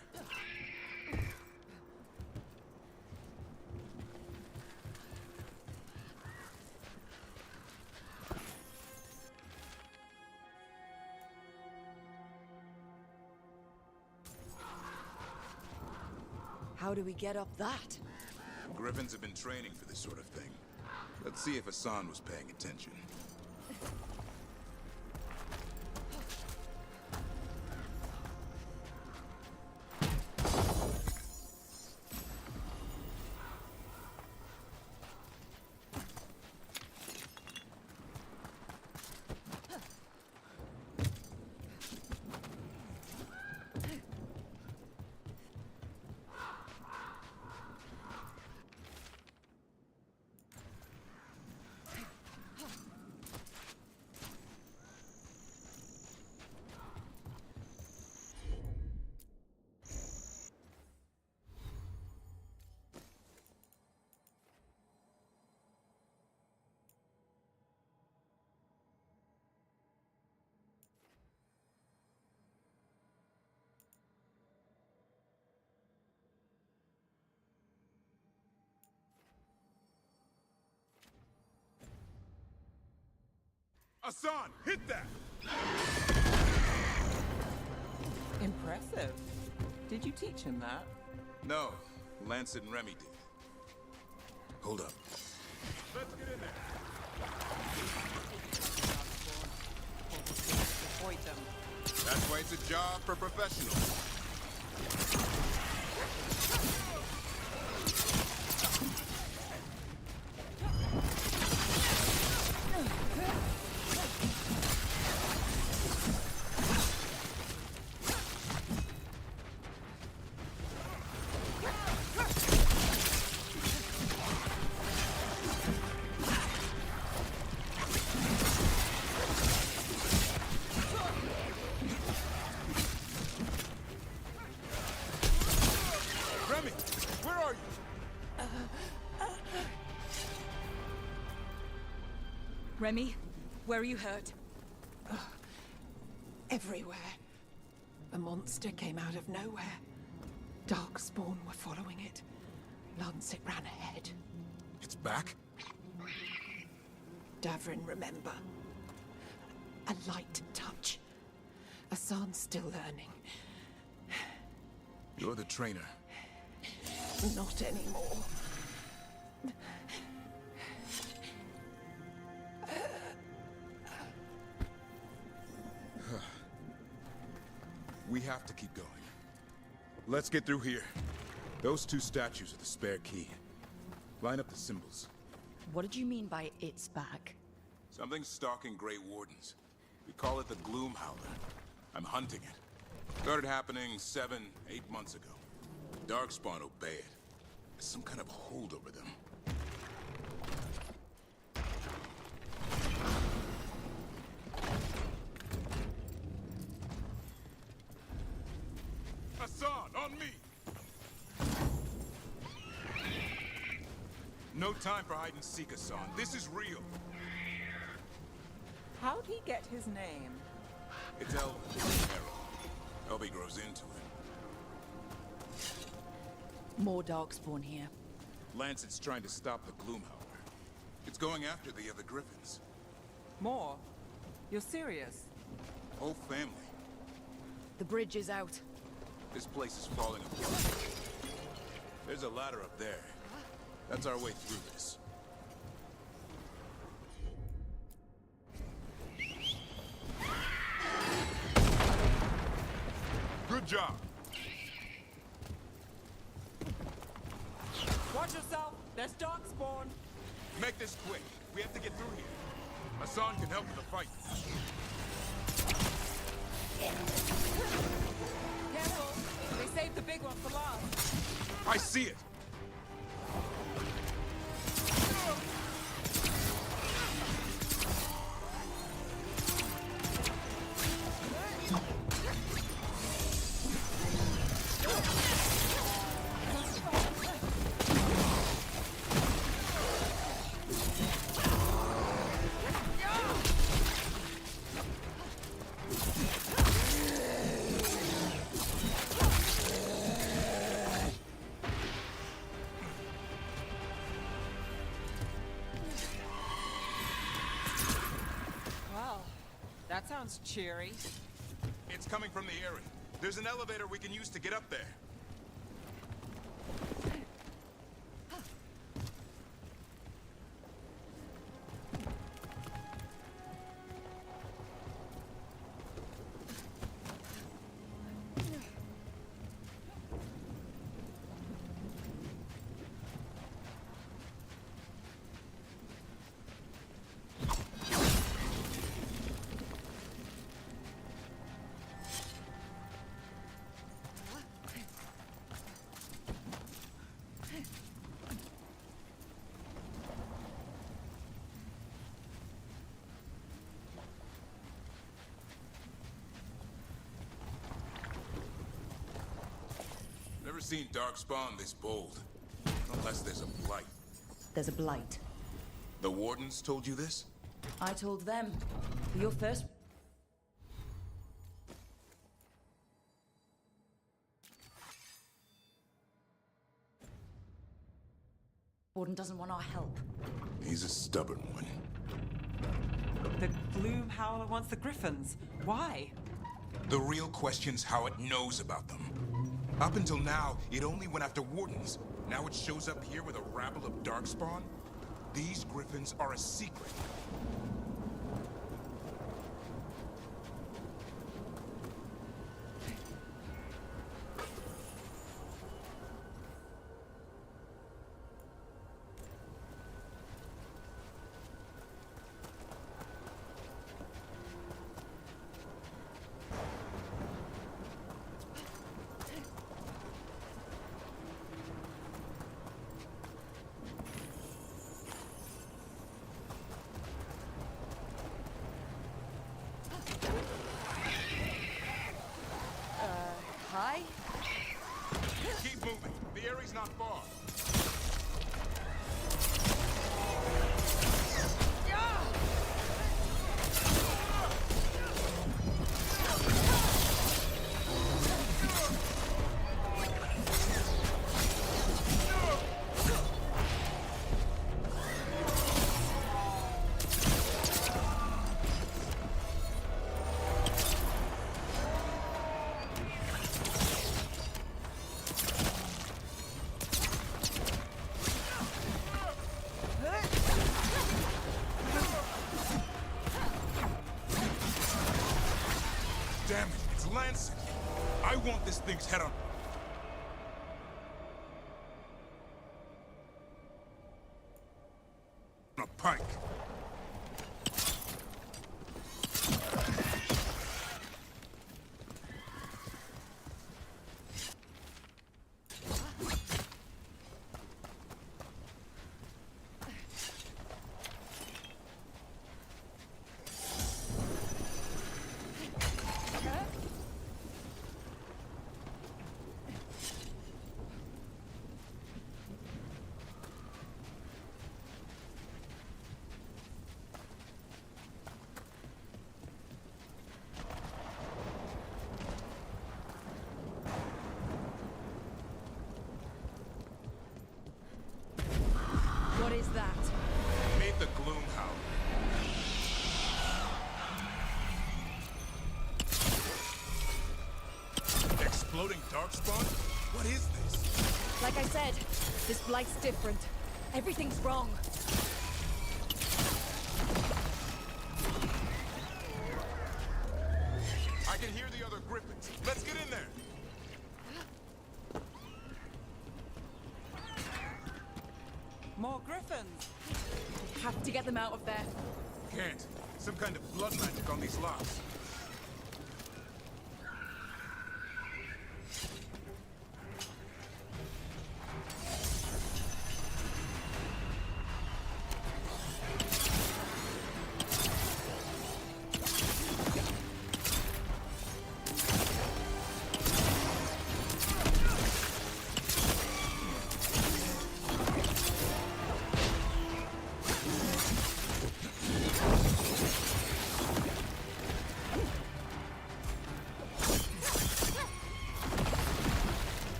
How do we get up that? Griffins have been training for this sort of thing. Let's see if Hassan was paying attention. Hassan, hit that! Impressive. Did you teach him that? No, Lancet and Remy did. Hold up. Let's get in there. Avoid them. That's why it's a job for professionals. Remy, where are you hurt? Everywhere. A monster came out of nowhere. Darkspawn were following it. Lancet ran ahead. It's back? Davrin, remember. A light touch. Hassan's still learning. You're the trainer. Not anymore. We have to keep going. Let's get through here. Those two statues are the spare key. Line up the symbols. What did you mean by it's back? Something's stalking Grey Wardens. We call it the Gloom Howler. I'm hunting it. Started happening 7, 8 months ago. Darkspawn obey it. There's some kind of hold over them. Hassan, on me! No time for hide and seek, Hassan. This is real. How'd he get his name? It's Elvin. Elby grows into it. More Darkspawn here. Lancet's trying to stop the Gloom Howler. It's going after the other Griffins. More? You're serious? Whole family. The bridge is out. This place is falling apart. There's a ladder up there. That's our way through this. Good job. Watch yourself! There's Darkspawn! Make this quick. We have to get through here. Hassan can help with the fight. Careful! They saved the big one for last. I see it. That sounds cheery. It's coming from the area. There's an elevator we can use to get up there. seen Darkspawn this bold. Unless there's a blight. There's a blight. The Wardens told you this? I told them. You're first. Warden doesn't want our help. He's a stubborn one. The Gloom Howler wants the Griffins. Why? The real question's how it knows about them. Up until now, it only went after Wardens. Now it shows up here with a rabble of Darkspawn? These Griffins are a secret. Hi? Keep moving. The area's not far. Damn it, it's Lancet. I want this thing's head on. A pike. What is that? Made the Gloom Howler. Exploding Darkspawn? What is this? Like I said, this blight's different. Everything's wrong. I can hear the other Griffins. Let's get in there. More Griffins! Have to get them out of there. Can't. Some kind of blood magic on these locks.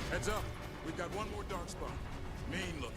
Heads up. We've got one more Darkspawn. Mean looking.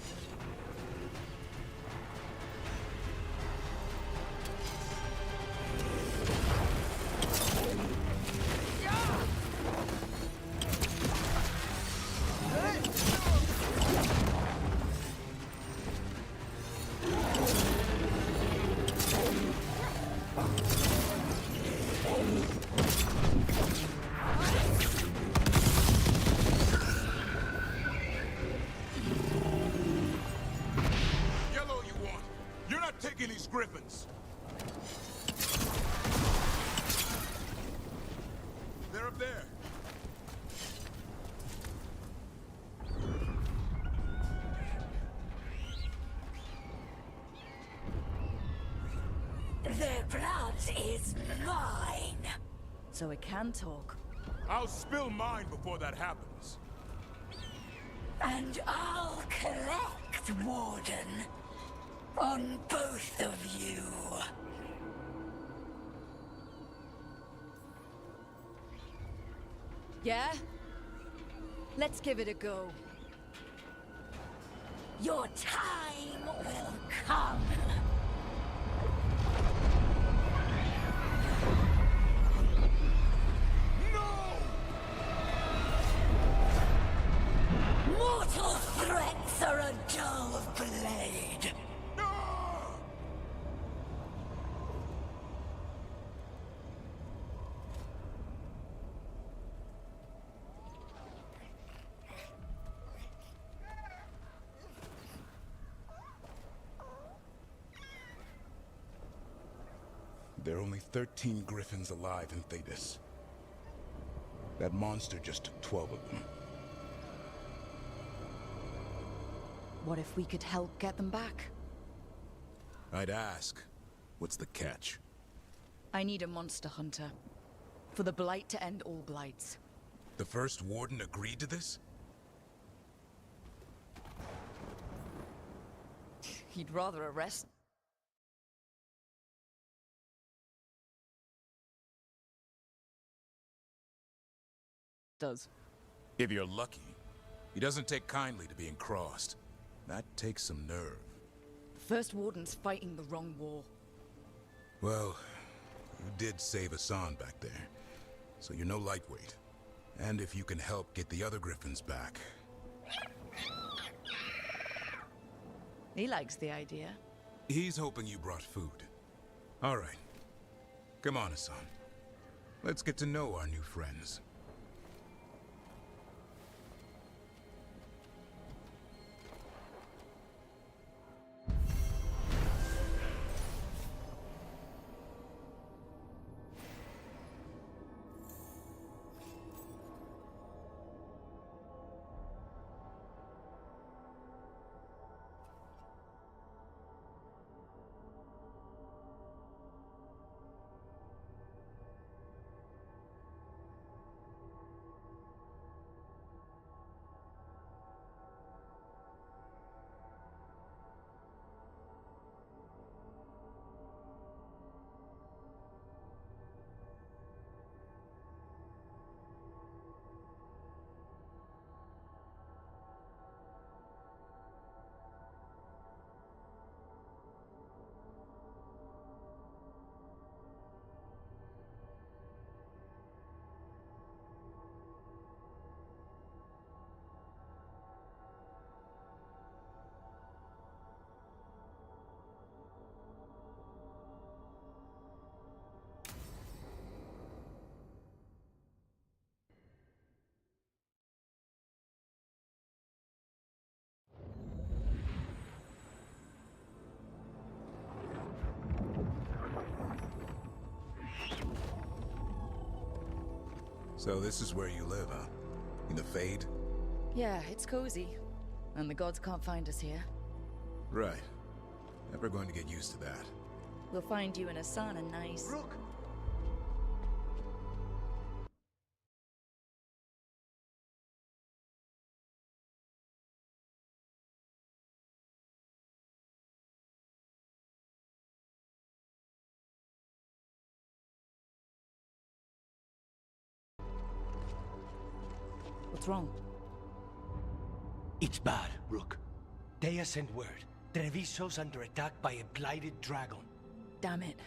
Taking these Griffins. They're up there. blood is mine. So it can talk. I'll spill mine before that happens. And I'll collect, Warden. On both of you. Yeah? Let's give it a go. Your time will come. Mortal threats are a dull blade. There are only 13 griffins alive in Thetis. That monster just took 12 of them. What if we could help get them back? I'd ask, what's the catch? I need a monster hunter. For the Blight to end all blights. The first warden agreed to this? He'd rather arrest... does. If you're lucky. He doesn't take kindly to being crossed. That takes some nerve. The first warden's fighting the wrong war. Well, you did save Hassan back there, so you're no lightweight. And if you can help get the other griffins back... He likes the idea. He's hoping you brought food. All right. Come on, Hassan. Let's get to know our new friends. So this is where you live, huh? In the Fade? Yeah, it's cozy. And the gods can't find us here. Right. Never going to get used to that. We'll find you and Hassan a nice... Rook! What's wrong? It's bad, Rook. Dea sent word. Treviso's under attack by a blighted dragon. Damn it.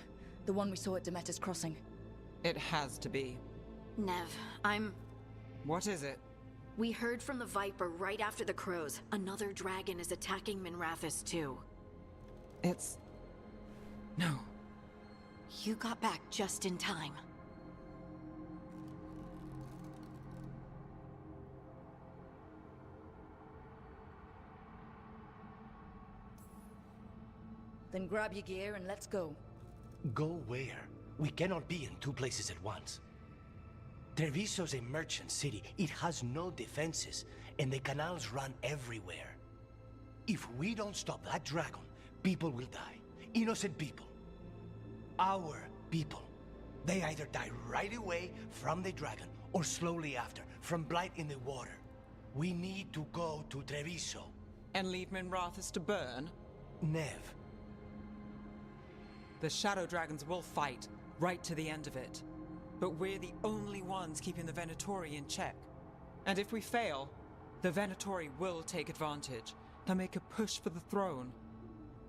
The one we saw at Demeter's Crossing. It has to be. Nev, What is it? We heard from the Viper right after the Crows. Another dragon is attacking Minrathous too. It's... No. You got back just in time. Then grab your gear and let's go. Go where? We cannot be in two places at once. Treviso's a merchant city. It has no defenses, and the canals run everywhere. If we don't stop that dragon, people will die. Innocent people. Our people. They either die right away from the dragon, or slowly after, from blight in the water. We need to go to Treviso. And leave Minrathous to burn? Nev. The Shadow Dragons will fight, right to the end of it. But we're the only ones keeping the Venatori in check. And if we fail, the Venatori will take advantage. They'll make a push for the throne,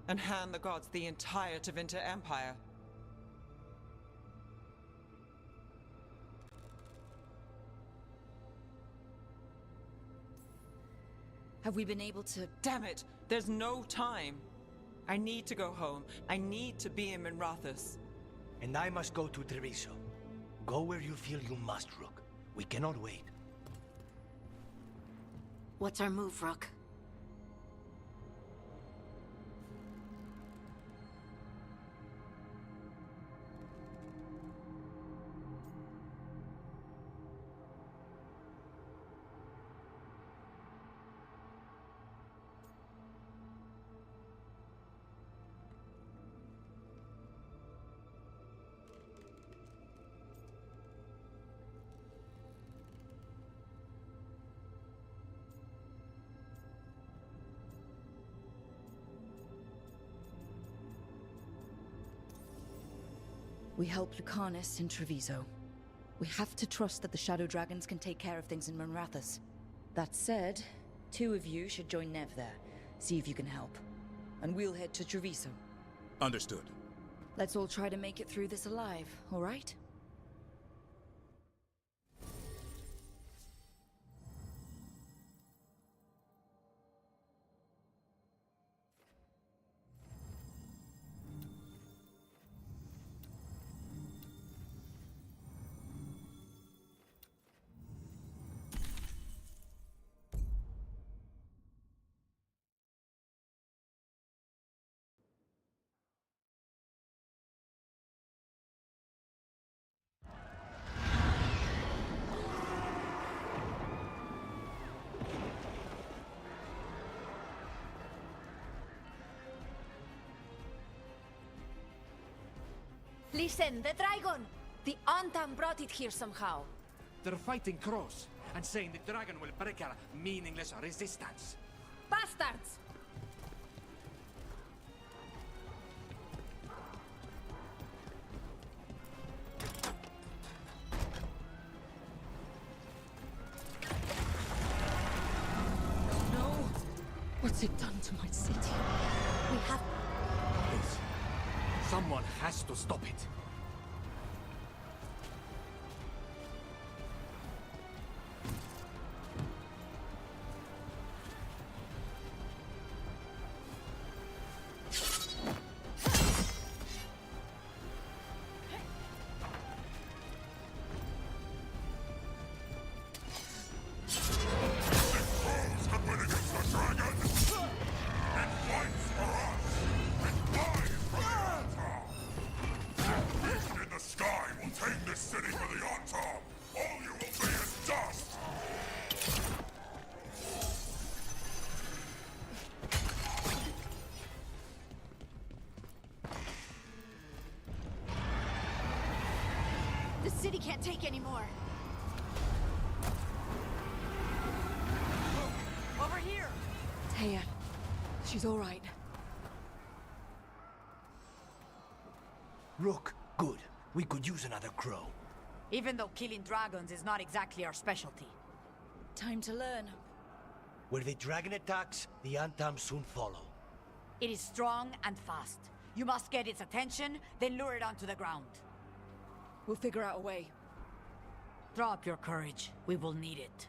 and hand the gods the entire Tevinter Empire. Have we been able to... Damn it! There's no time! I need to go home. I need to be in Minrathous. And I must go to Treviso. Go where you feel you must, Rook. We cannot wait. What's our move, Rook? We help Lucanus in Treviso. We have to trust that the Shadow Dragons can take care of things in Minrathous. That said, 2 of you should join Nev there. See if you can help. And we'll head to Treviso. Understood. Let's all try to make it through this alive, all right? Listen, the dragon! The Antam brought it here somehow. They're fighting crows and saying the dragon will break our meaningless resistance. Bastards! No! What's it done to my city? We have... Please. Someone has to stop it. The city can't take anymore. Over here! Taya, she's all right. Rook, good. We could use another crow. Even though killing dragons is not exactly our specialty. Time to learn. Where the dragon attacks, the Antam soon follow. It is strong and fast. You must get its attention, then lure it onto the ground. We'll figure out a way. Drop your courage. We will need it.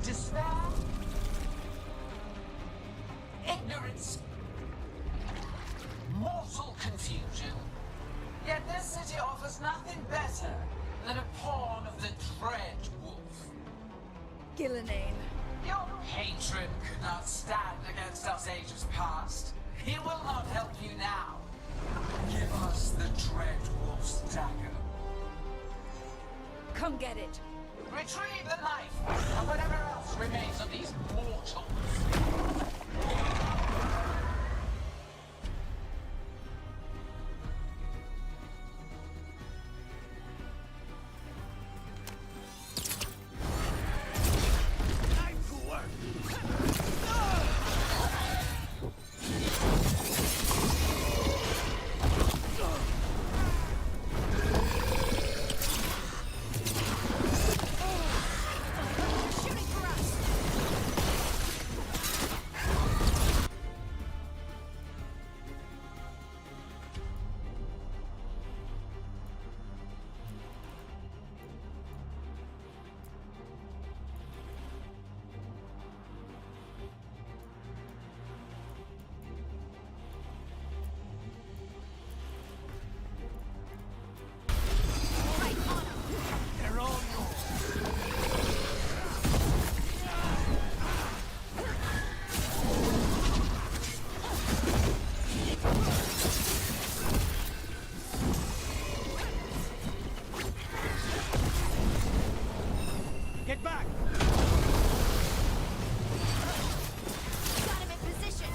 Despair, ignorance, Gillenane. Your patron could not stand against us ages past. He will not help you now. Give us the Dread Wolf's dagger. Come get it. Retrieve the knife, and whatever else remains of these mortals. Get back! Got him in position.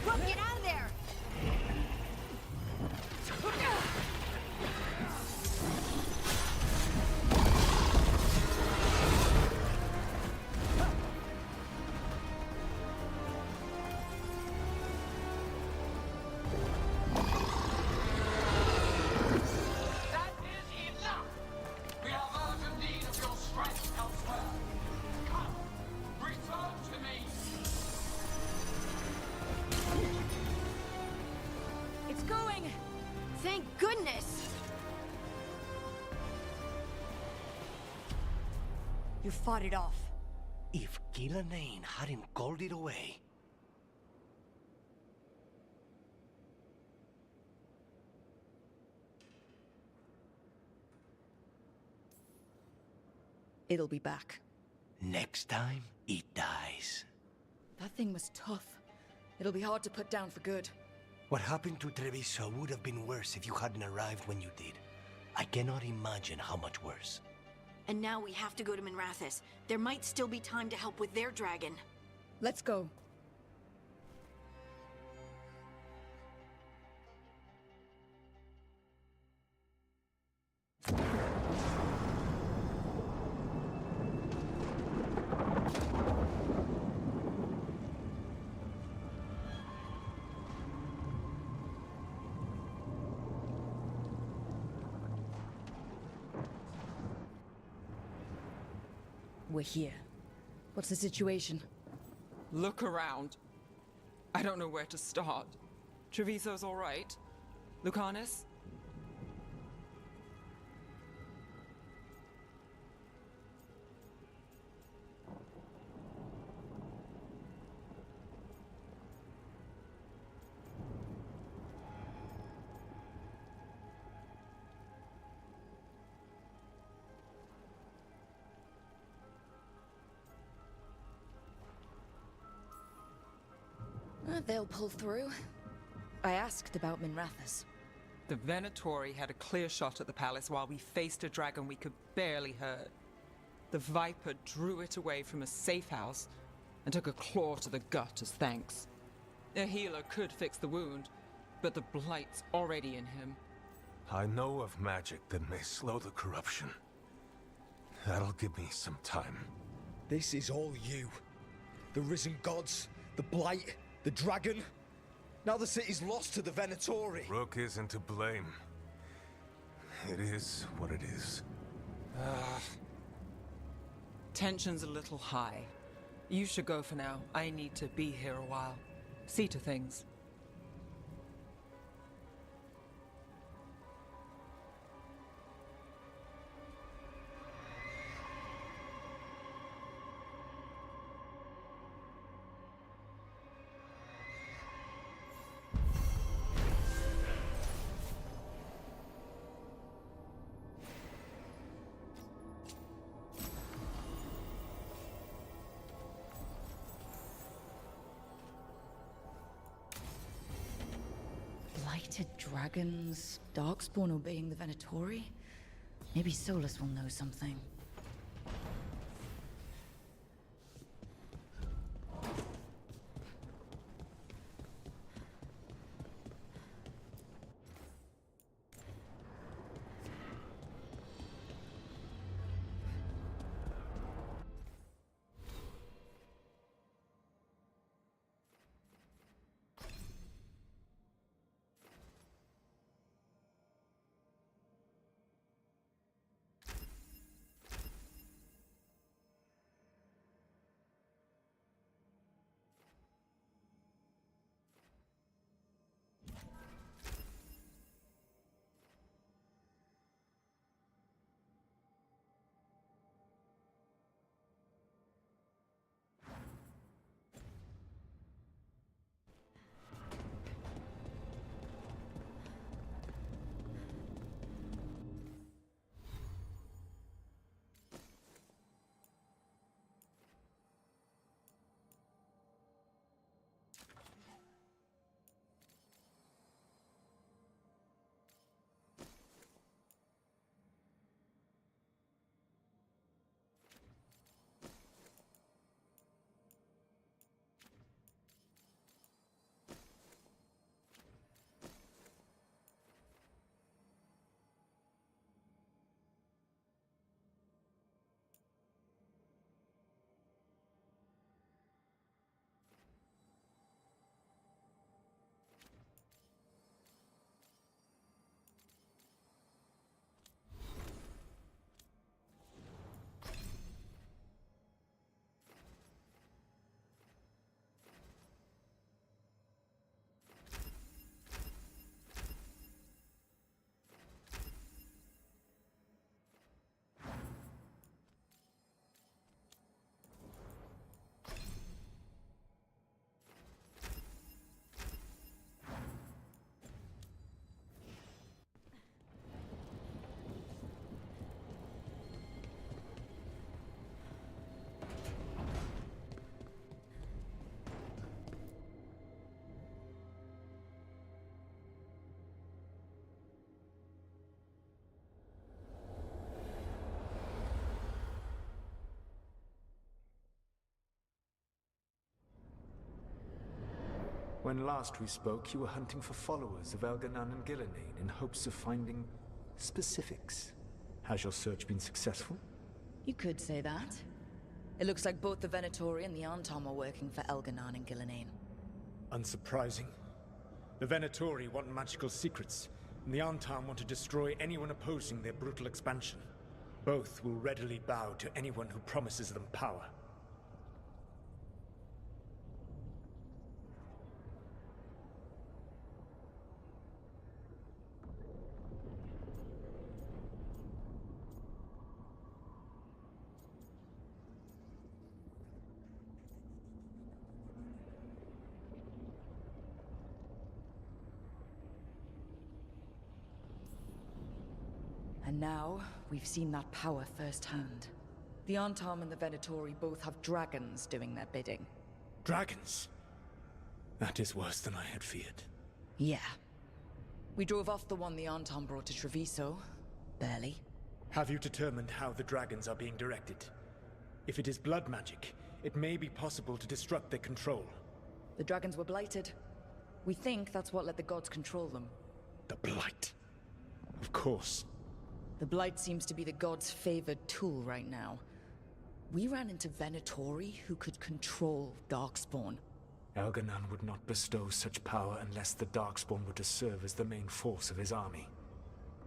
Brooke, get out of there! That is enough! We have urgent need of your strength elsewhere. Come, return to me! It's going! Thank goodness! You fought it off. If Gillenane hadn't called it away... It'll be back. Next time, it dies. That thing was tough. It'll be hard to put down for good. What happened to Treviso would have been worse if you hadn't arrived when you did. I cannot imagine how much worse. And now we have to go to Minrathous. There might still be time to help with their dragon. Let's go. We're here. What's the situation? Look around. I don't know where to start. Treviso's all right. Lucanus? They'll pull through. I asked about Minrathous. The Venatori had a clear shot at the palace while we faced a dragon we could barely hurt. The Viper drew it away from a safe house and took a claw to the gut as thanks. A healer could fix the wound, but the Blight's already in him. I know of magic that may slow the corruption. That'll give me some time. This is all you. The risen gods, the Blight, the dragon. Now the city's lost to the Venatori. Rook isn't to blame. It is what it is. Tension's a little high. You should go for now. I need to be here a while. See to things. Blighted dragons, Darkspawn obeying the Venatori? Maybe Solus will know something. When last we spoke, you were hunting for followers of Elganan and Gillenane in hopes of finding specifics. Has your search been successful? You could say that. It looks like both the Venatori and the Arntom are working for Elganan and Gillenane. Unsurprising. The Venatori want magical secrets, and the Arntom want to destroy anyone opposing their brutal expansion. Both will readily bow to anyone who promises them power. And now, we've seen that power firsthand. The Arntom and the Venatori both have dragons doing their bidding. Dragons? That is worse than I had feared. Yeah. We drove off the one the Arntom brought to Treviso. Barely. Have you determined how the dragons are being directed? If it is blood magic, it may be possible to disrupt their control. The dragons were blighted. We think that's what let the gods control them. The Blight. Of course. The Blight seems to be the gods' favored tool right now. We ran into Venatori who could control Darkspawn. Elganan would not bestow such power unless the Darkspawn were to serve as the main force of his army.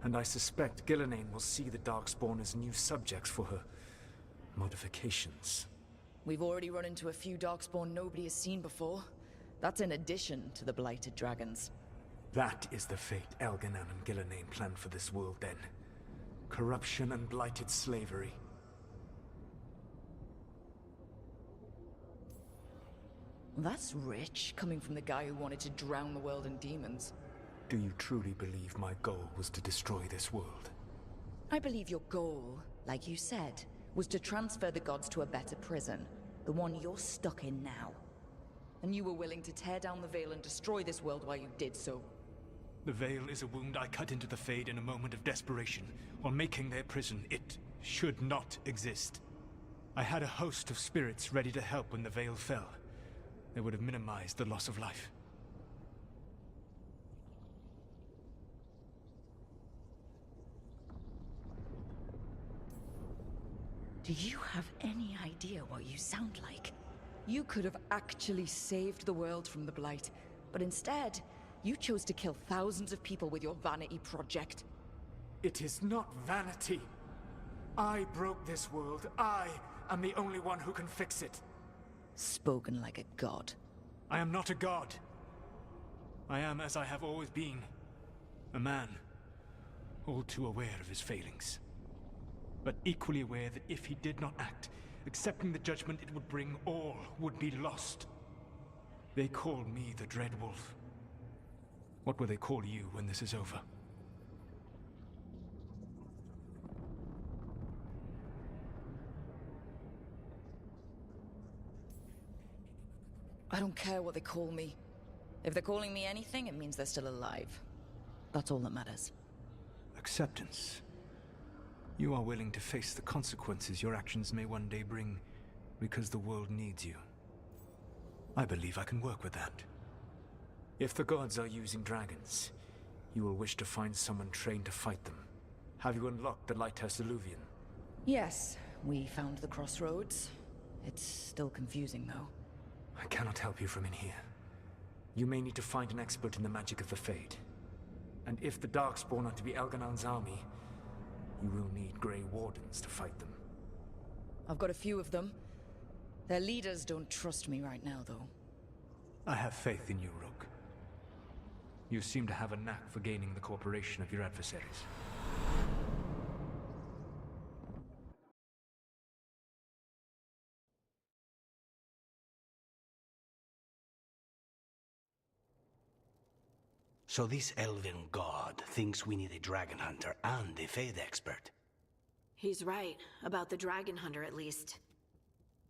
And I suspect Gillenane will see the Darkspawn as new subjects for her modifications. We've already run into a few Darkspawn nobody has seen before. That's in addition to the Blighted dragons. That is the fate Elganan and Gillenane planned for this world then. Corruption and blighted slavery. That's rich, coming from the guy who wanted to drown the world in demons. Do you truly believe my goal was to destroy this world? I believe your goal, like you said, was to transfer the gods to a better prison. The one you're stuck in now. And you were willing to tear down the veil and destroy this world while you did so. The Veil is a wound I cut into the Fade in a moment of desperation, while making their prison. It should not exist. I had a host of spirits ready to help when the Veil fell. They would have minimized the loss of life. Do you have any idea what you sound like? You could have actually saved the world from the Blight, but instead, you chose to kill thousands of people with your vanity project. It is not vanity. I broke this world. I am the only one who can fix it. Spoken like a god. I am not a god. I am as I have always been. A man. All too aware of his failings. But equally aware that if he did not act, accepting the judgment it would bring, all would be lost. They call me the Dread Wolf. What will they call you when this is over? I don't care what they call me. If they're calling me anything, it means they're still alive. That's all that matters. Acceptance. You are willing to face the consequences your actions may one day bring, because the world needs you. I believe I can work with that. If the gods are using dragons, you will wish to find someone trained to fight them. Have you unlocked the Lighthouse Illuvian? Yes, we found the crossroads. It's still confusing, though. I cannot help you from in here. You may need to find an expert in the magic of the Fade. And if the Darkspawn are to be Elganon's army, you will need Grey Wardens to fight them. I've got a few of them. Their leaders don't trust me right now, though. I have faith in you, Rook. You seem to have a knack for gaining the cooperation of your adversaries. So this elven god thinks we need a dragon hunter and a Fade expert. He's right, about the dragon hunter at least.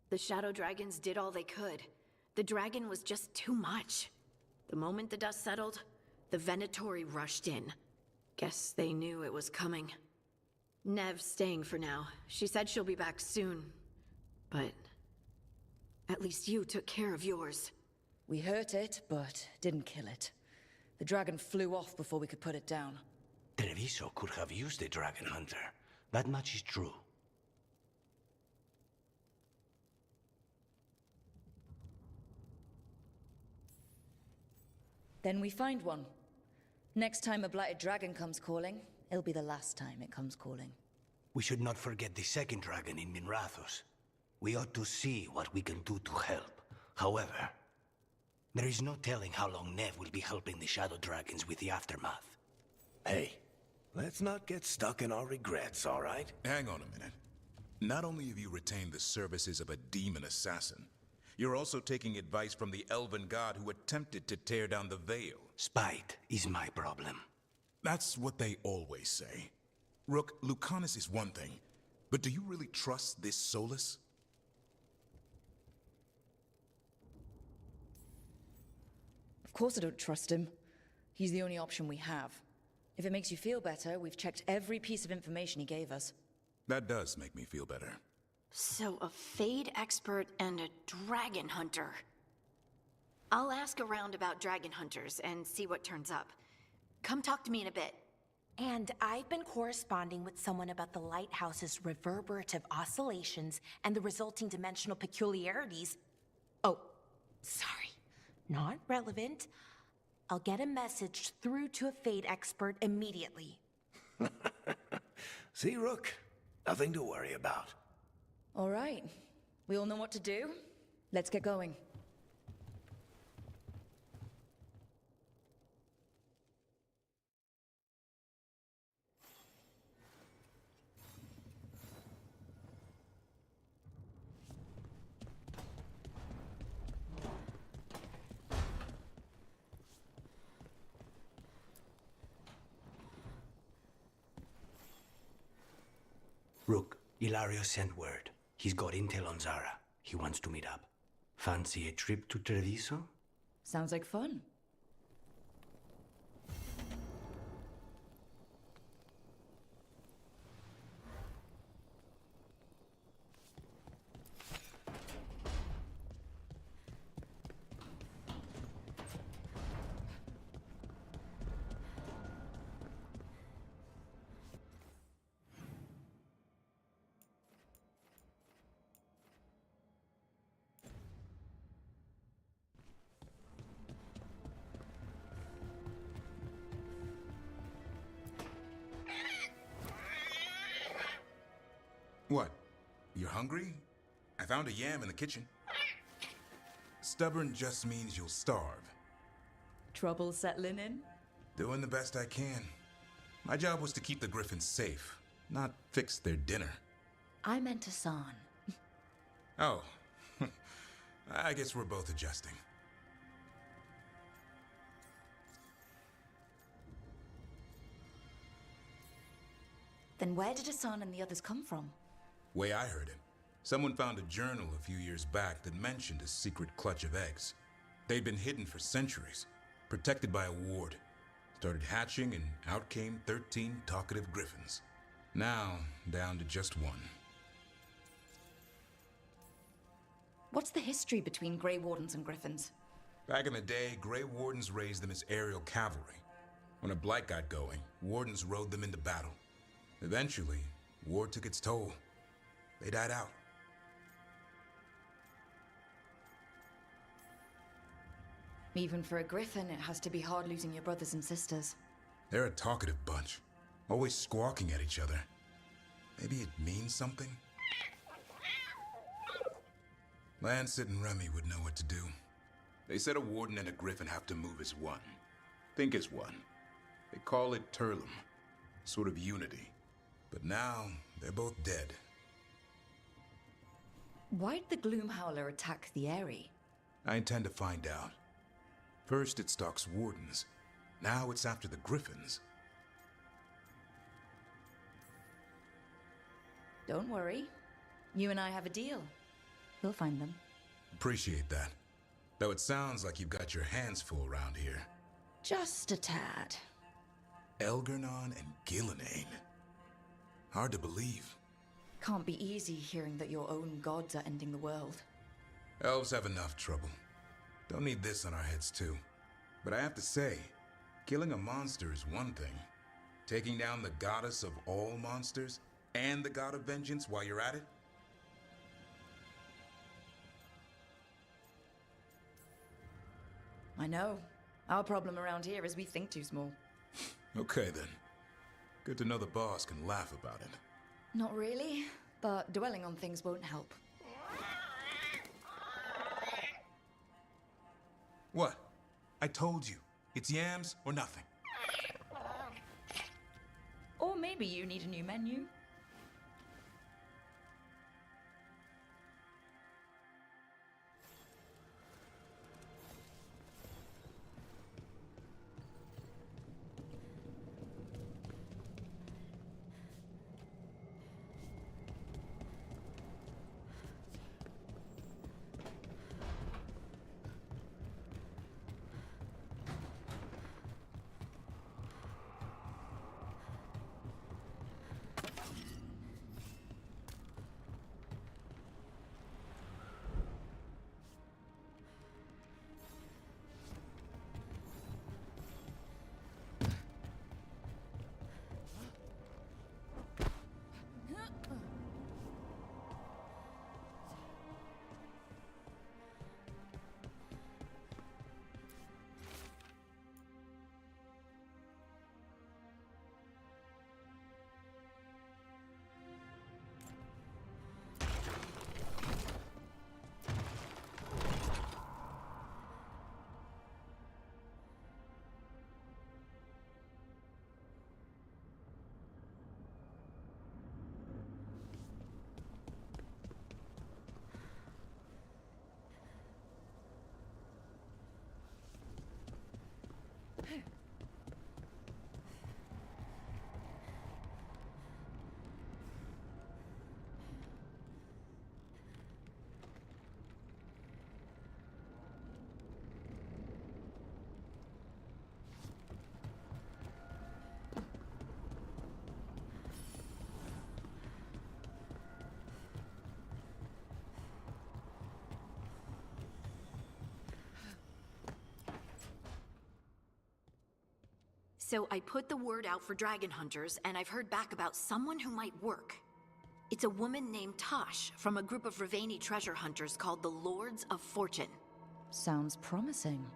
The shadow dragons did all they could. The dragon was just too much. The moment the dust settled, the Venatori rushed in. Guess they knew it was coming. Nev's staying for now. She said she'll be back soon. But at least you took care of yours. We hurt it, but didn't kill it. The dragon flew off before we could put it down. Treviso could have used a dragon hunter. That much is true. Then we find one. Next time a blighted dragon comes calling, it'll be the last time it comes calling. We should not forget the second dragon in Minrathos. We ought to see what we can do to help. However, there is no telling how long Nev will be helping the Shadow Dragons with the aftermath. Hey, let's not get stuck in our regrets, all right? Hang on a minute. Not only have you retained the services of a demon assassin, you're also taking advice from the elven god who attempted to tear down the Veil. Spite is my problem. That's what they always say. Rook, Lucanus is one thing, but do you really trust this Solus? Of course I don't trust him. He's the only option we have. If it makes you feel better, we've checked every piece of information he gave us. That does make me feel better. So a Fade expert and a dragon hunter. I'll ask around about dragon hunters and see what turns up. Come talk to me in a bit. And I've been corresponding with someone about the lighthouse's reverberative oscillations and the resulting dimensional peculiarities. Oh, sorry. Not relevant. I'll get a message through to a Fade expert immediately. See, Rook? Nothing to worry about. All right. We all know what to do. Let's get going. Rook, Ilario sent word. He's got intel on Zara. He wants to meet up. Fancy a trip to Treviso? Sounds like fun. What? You're hungry? I found a yam in the kitchen. Stubborn just means you'll starve. Trouble settling in? Doing the best I can. My job was to keep the Griffins safe, not fix their dinner. I meant Hassan. Oh. I guess we're both adjusting. Then where did Hassan and the others come from? Way I heard it, someone found a journal a few years back that mentioned a secret clutch of eggs. They'd been hidden for centuries, protected by a ward. Started hatching and out came 13 talkative griffins. Now, down to just one. What's the history between Grey Wardens and Griffins? Back in the day, Grey Wardens raised them as aerial cavalry. When a blight got going, Wardens rode them into battle. Eventually, war took its toll. They died out. Even for a Griffin, it has to be hard losing your brothers and sisters. They're a talkative bunch, always squawking at each other. Maybe it means something? Lancet and Remy would know what to do. They said a Warden and a Griffin have to move as one. Think as one. They call it Turlum, sort of unity. But now, they're both dead. Why'd the Gloom Howler attack the Eyrie? I intend to find out. First it stalks Wardens. Now it's after the Griffins. Don't worry. You and I have a deal. We'll find them. Appreciate that. Though it sounds like you've got your hands full around here. Just a tad. Elgar'nan and Gillenane. Hard to believe. Can't be easy hearing that your own gods are ending the world. Elves have enough trouble. Don't need this on our heads too. But I have to say, killing a monster is one thing. Taking down the goddess of all monsters and the god of vengeance while you're at it? I know. Our problem around here is we think too small. Okay then. Good to know the boss can laugh about it. Not really, but dwelling on things won't help. What? I told you. It's yams or nothing. Or maybe you need a new menu. So I put the word out for dragon hunters, and I've heard back about someone who might work. It's a woman named Tosh from a group of Riveni treasure hunters called the Lords of Fortune. Sounds promising.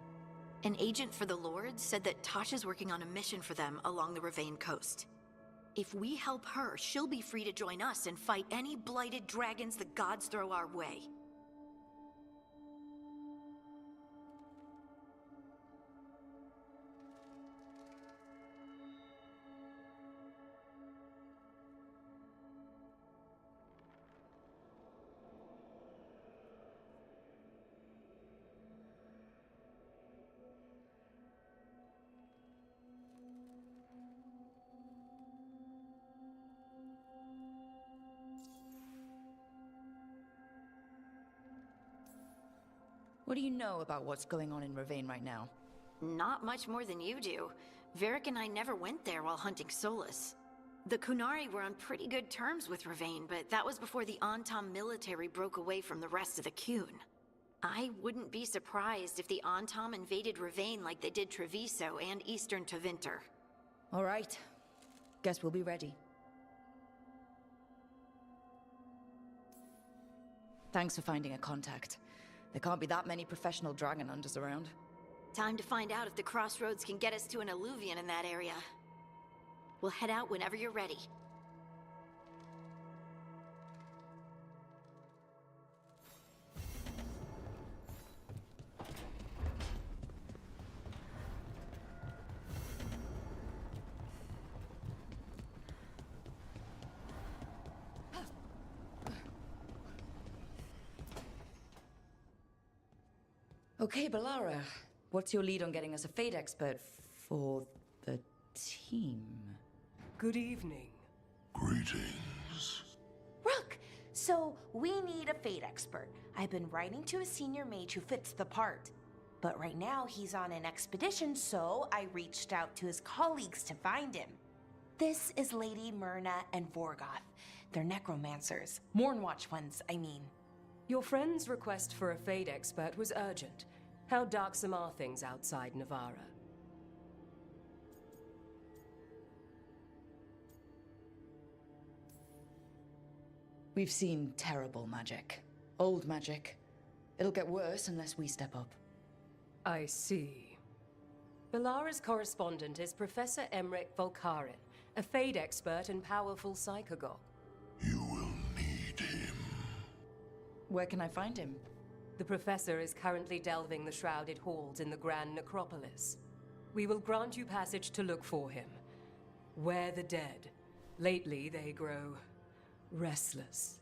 An agent for the Lords said that Tosh is working on a mission for them along the Rivane coast. If we help her, she'll be free to join us and fight any blighted dragons the gods throw our way. What do you know about what's going on in Ravane right now? Not much more than you do. Varric and I never went there while hunting Solus. The Kunari were on pretty good terms with Ravane, but that was before the Antam military broke away from the rest of the Qun. I wouldn't be surprised if the Antam invaded Ravane like they did Treviso and Eastern Tevinter. All right. Guess we'll be ready. Thanks for finding a contact. There can't be that many professional dragon hunters around. Time to find out if the crossroads can get us to an alluvion in that area. We'll head out whenever you're ready. Okay, Balara. What's your lead on getting us a Fate expert for the team? Good evening. Greetings. Rook! So, we need a Fate expert. I've been writing to a senior mage who fits the part. But right now, he's on an expedition, so I reached out to his colleagues to find him. This is Lady Myrna and Vorgoth. They're necromancers. Mournwatch ones, I mean. Your friend's request for a Fade expert was urgent. How darksome are things outside Navarra? We've seen terrible magic. Old magic. It'll get worse unless we step up. I see. Balara's correspondent is Professor Emmerich Volkarin, a Fade expert and powerful psychagogue. Where can I find him? The Professor is currently delving the shrouded halls in the Grand Necropolis. We will grant you passage to look for him. Where the dead. Lately, they grow restless.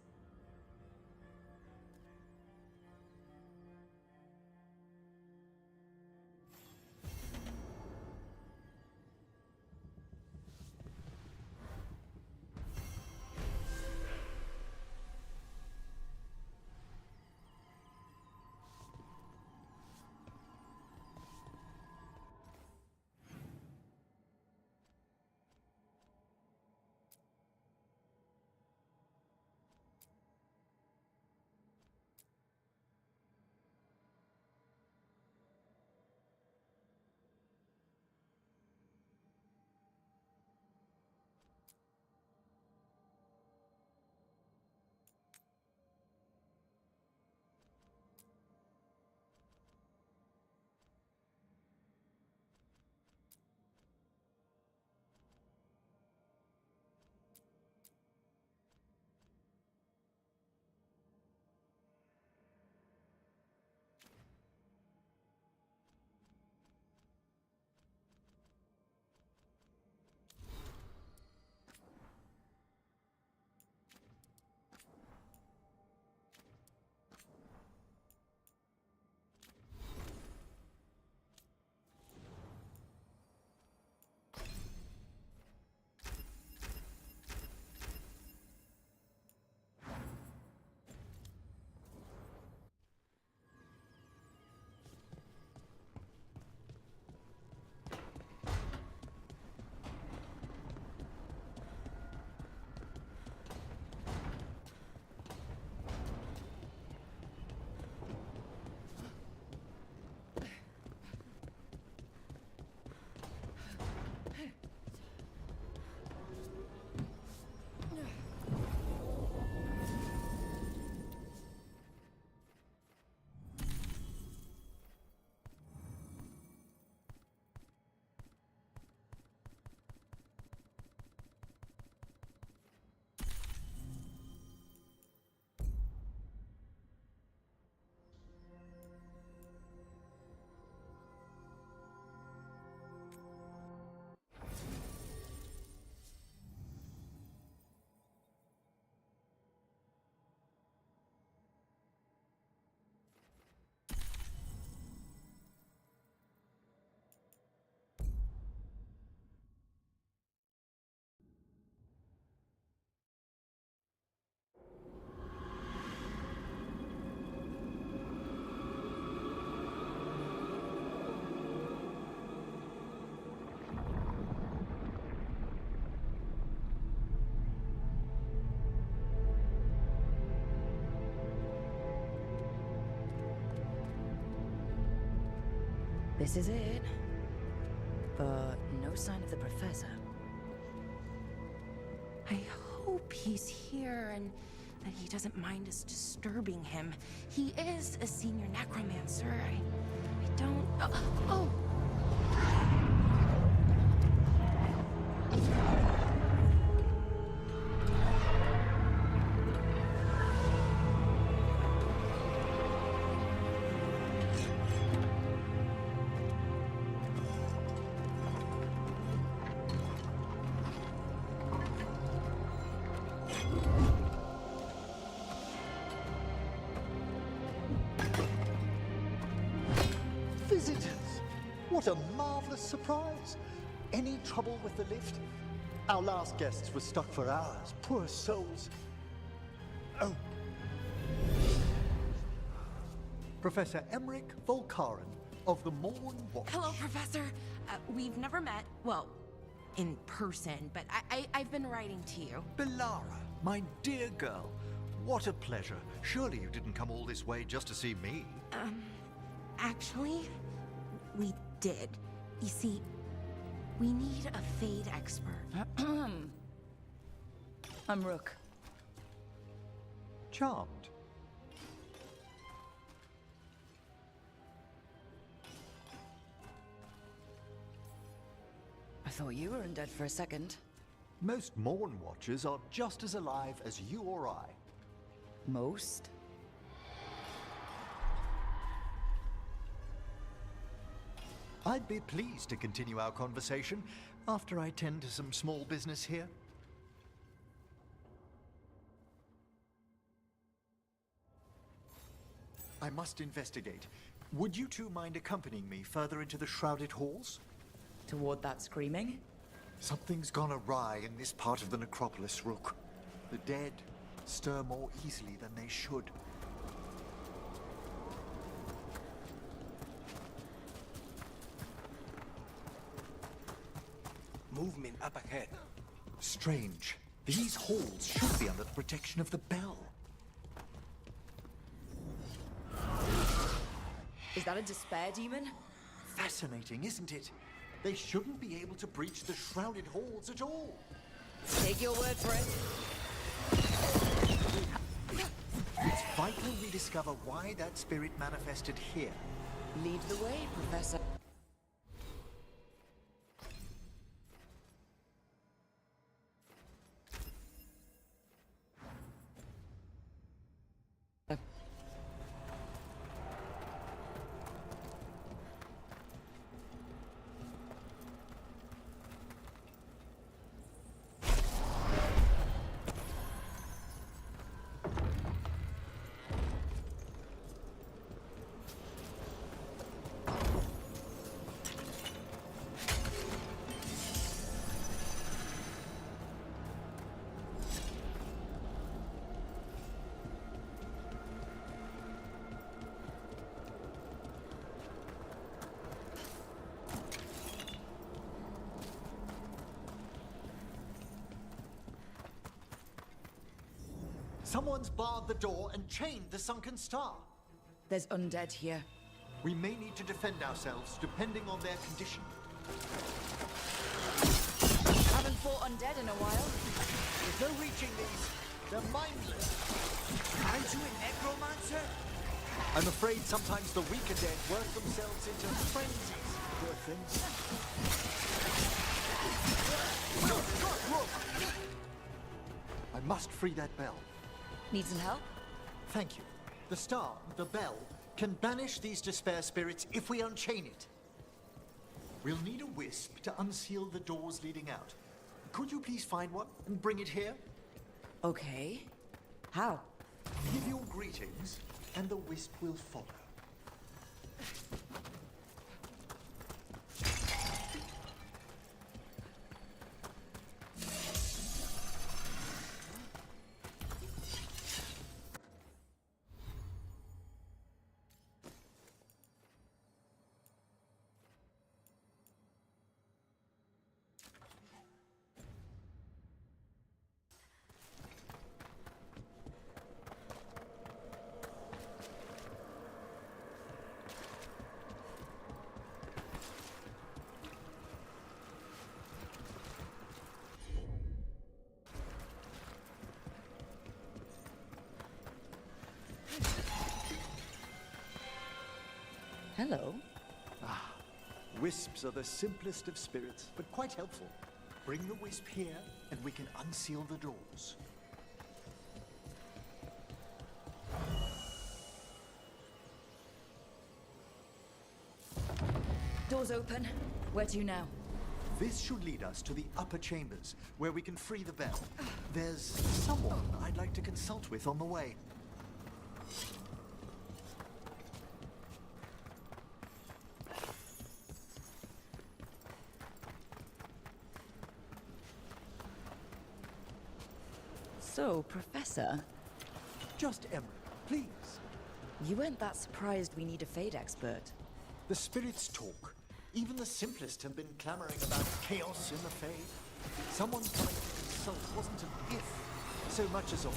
This is it. But no sign of the professor. I hope he's here and that he doesn't mind us disturbing him. He is a senior necromancer. I don't... Oh! Visitors! What a marvelous surprise! Any trouble with the lift? Our last guests were stuck for hours. Poor souls. Oh. Professor Emmerich Volkaren of the Morn Watch. Hello, Professor. We've never met, well, in person, but I've been writing to you. Belara, my dear girl. What a pleasure. Surely you didn't come all this way just to see me. Actually, we did. You see, we need a Fade expert. I'm Rook. Charmed. I thought you were undead for a second. Most Morn Watchers are just as alive as you or I. Most? I'd be pleased to continue our conversation after I tend to some small business here. I must investigate. Would you two mind accompanying me further into the Shrouded Halls? Toward that screaming? Something's gone awry in this part of the necropolis, Rook. The dead stir more easily than they should. Movement up ahead. Strange. These halls should be under the protection of the bell. Is that a despair demon? Fascinating, isn't it? They shouldn't be able to breach the Shrouded Halls at all. Take your word for it. It's vital we discover why that spirit manifested here. Lead the way, Professor. Someone's barred the door and chained the sunken star. There's undead here. We may need to defend ourselves, depending on their condition. Haven't fought undead in a while. There's no reaching these. They're mindless. Aren't you a necromancer? I'm afraid sometimes the weaker dead work themselves into frenzies. Poor things. Look! I must free that bell. Need some help? Thank you. The star, the bell, can banish these despair spirits if we unchain it. We'll need a wisp to unseal the doors leading out. Could you please find one and bring it here? Okay. How? Give your greetings, and the wisp will follow. Hello. Ah, wisps are the simplest of spirits, but quite helpful. Bring the wisp here, and we can unseal the doors. Doors open. Where to now? This should lead us to the upper chambers, where we can free the bell. There's someone I'd like to consult with on the way. So, Professor? Just Emery, please. You weren't that surprised we need a Fade expert. The spirits talk. Even the simplest have been clamoring about chaos in the Fade. Someone coming to consult wasn't an if, so much as a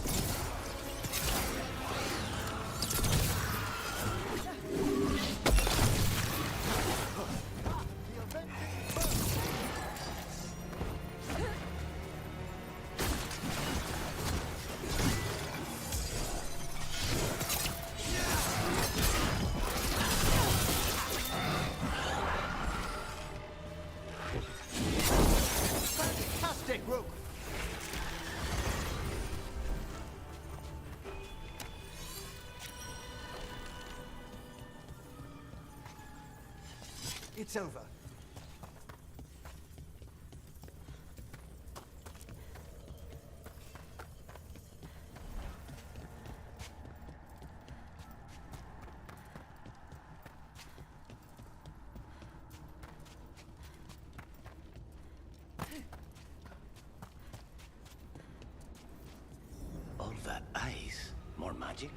It's over. All that ice. More magic?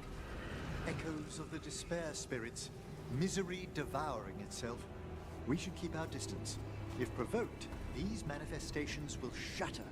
Echoes of the despair spirits. Misery devouring itself. We should keep our distance. If provoked, these manifestations will shatter.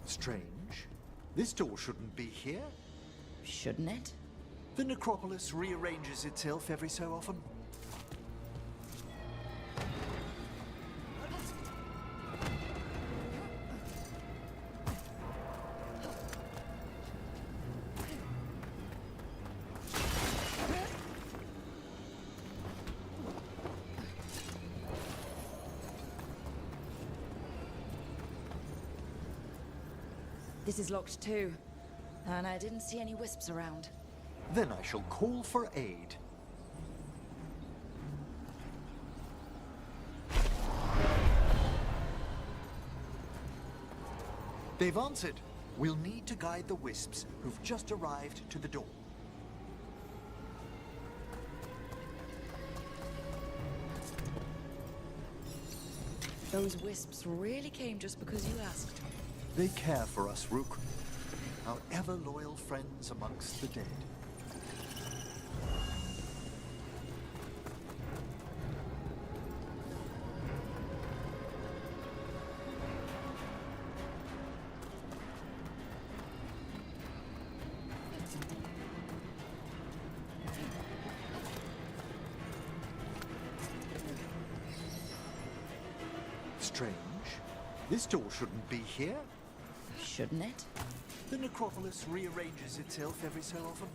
Strange. This door shouldn't be here. Shouldn't it? The necropolis rearranges itself every so often. This is locked too. And I didn't see any wisps around. Then I shall call for aid. They've answered. We'll need to guide the wisps who've just arrived to the door. Those wisps really came just because you asked. They care for us, Rook. Our ever-loyal friends amongst the dead. Strange. This door shouldn't be here. Shouldn't it? The necropolis rearranges itself every so often.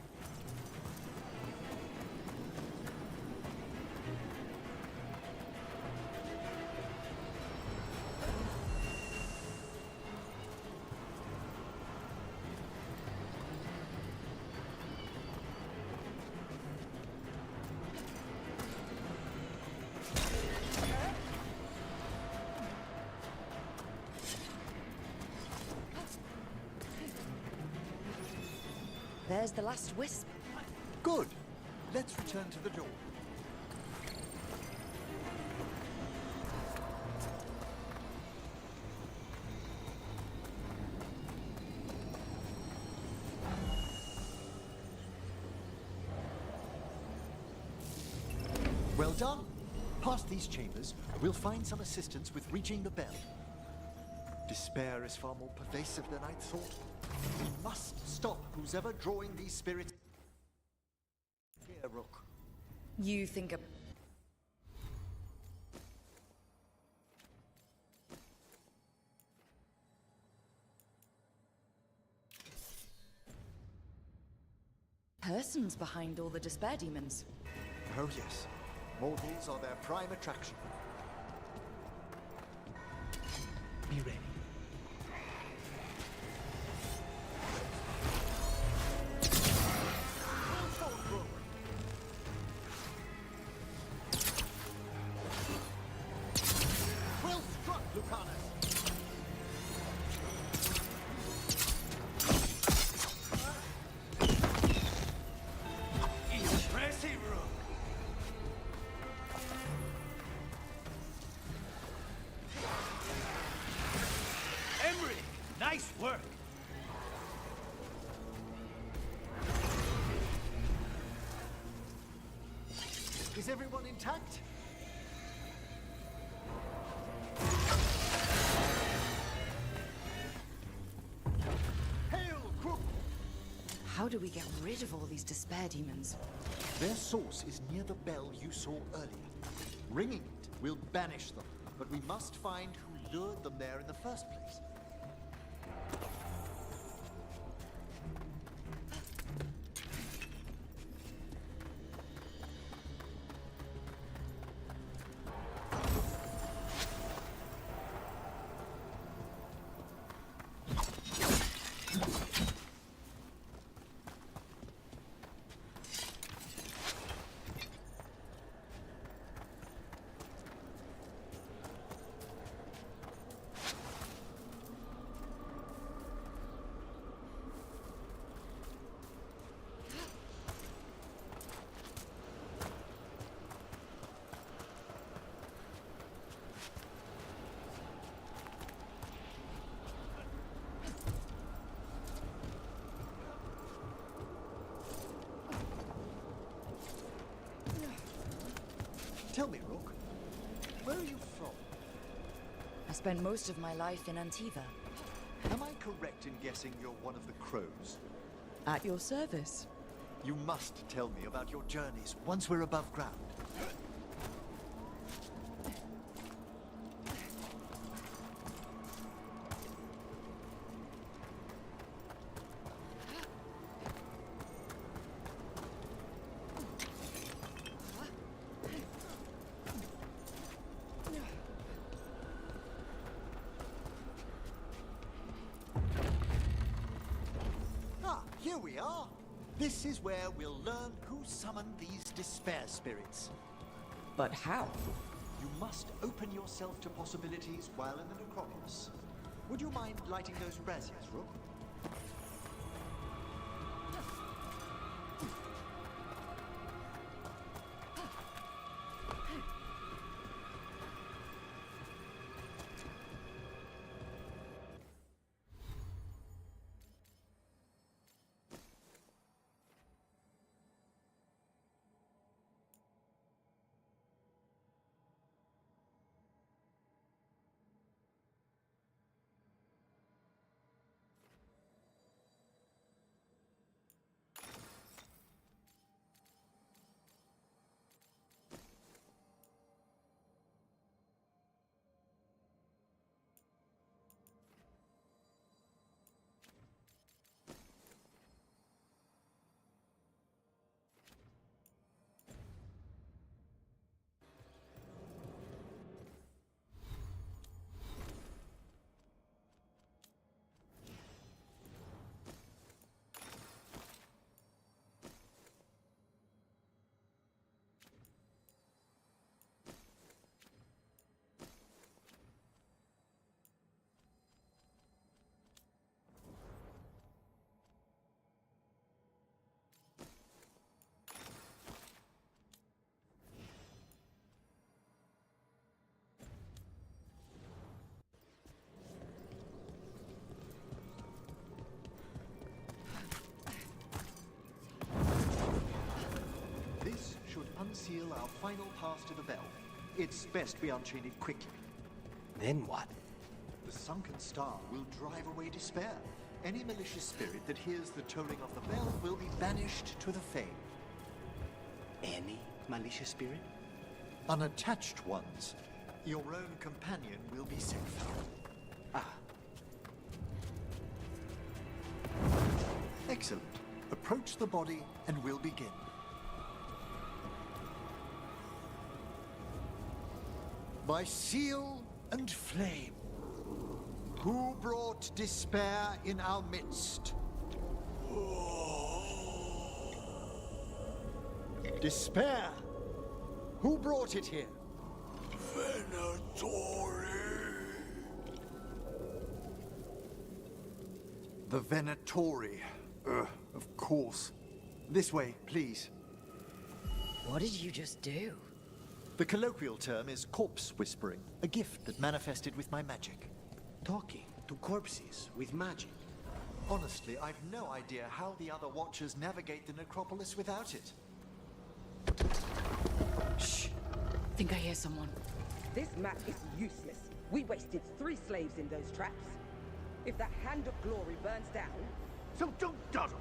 There's the last wisp. Good. Let's return to the door. Well done. Past these chambers, we'll find some assistance with reaching the bell. Despair is far more pervasive than I'd thought. We must stop who's ever drawing these spirits here, Rook. You think a... person's behind all the despair demons. Oh yes. Mortals are their prime attraction. Be ready. Well struck, Lucanus! Impressive, Rook! Nice work! Is everyone intact? Hail, Crook! How do we get rid of all these despair demons? Their source is near the bell you saw earlier. Ringing it will banish them, but we must find who lured them there in the first place. Tell me, Rook, where are you from? I spent most of my life in Antiva. Am I correct in guessing you're one of the crows? At your service. You must tell me about your journeys once we're above ground. Here we are. This is where we'll learn who summoned these despair spirits. But how? You must open yourself to possibilities while in the necropolis. Would you mind lighting those braziers, Rook? unseal our final pass to the bell, it's best we unchain it quickly. Then what? The sunken star will drive away despair. Any malicious spirit that hears the tolling of the bell will be banished to the Fae. Any malicious spirit? Unattached ones. Your own companion will be safe. Excellent. Approach the body and we'll begin. By seal and flame, who brought despair in our midst? Despair! Who brought it here? Venatori! The Venatori. Of course. This way, please. What did you just do? The colloquial term is corpse whispering, a gift that manifested with my magic. Talking to corpses with magic. Honestly, I've no idea how the other Watchers navigate the necropolis without it. Shh. Think I hear someone. This map is useless. We wasted 3 slaves in those traps. If that Hand of Glory burns down... So don't dawdle!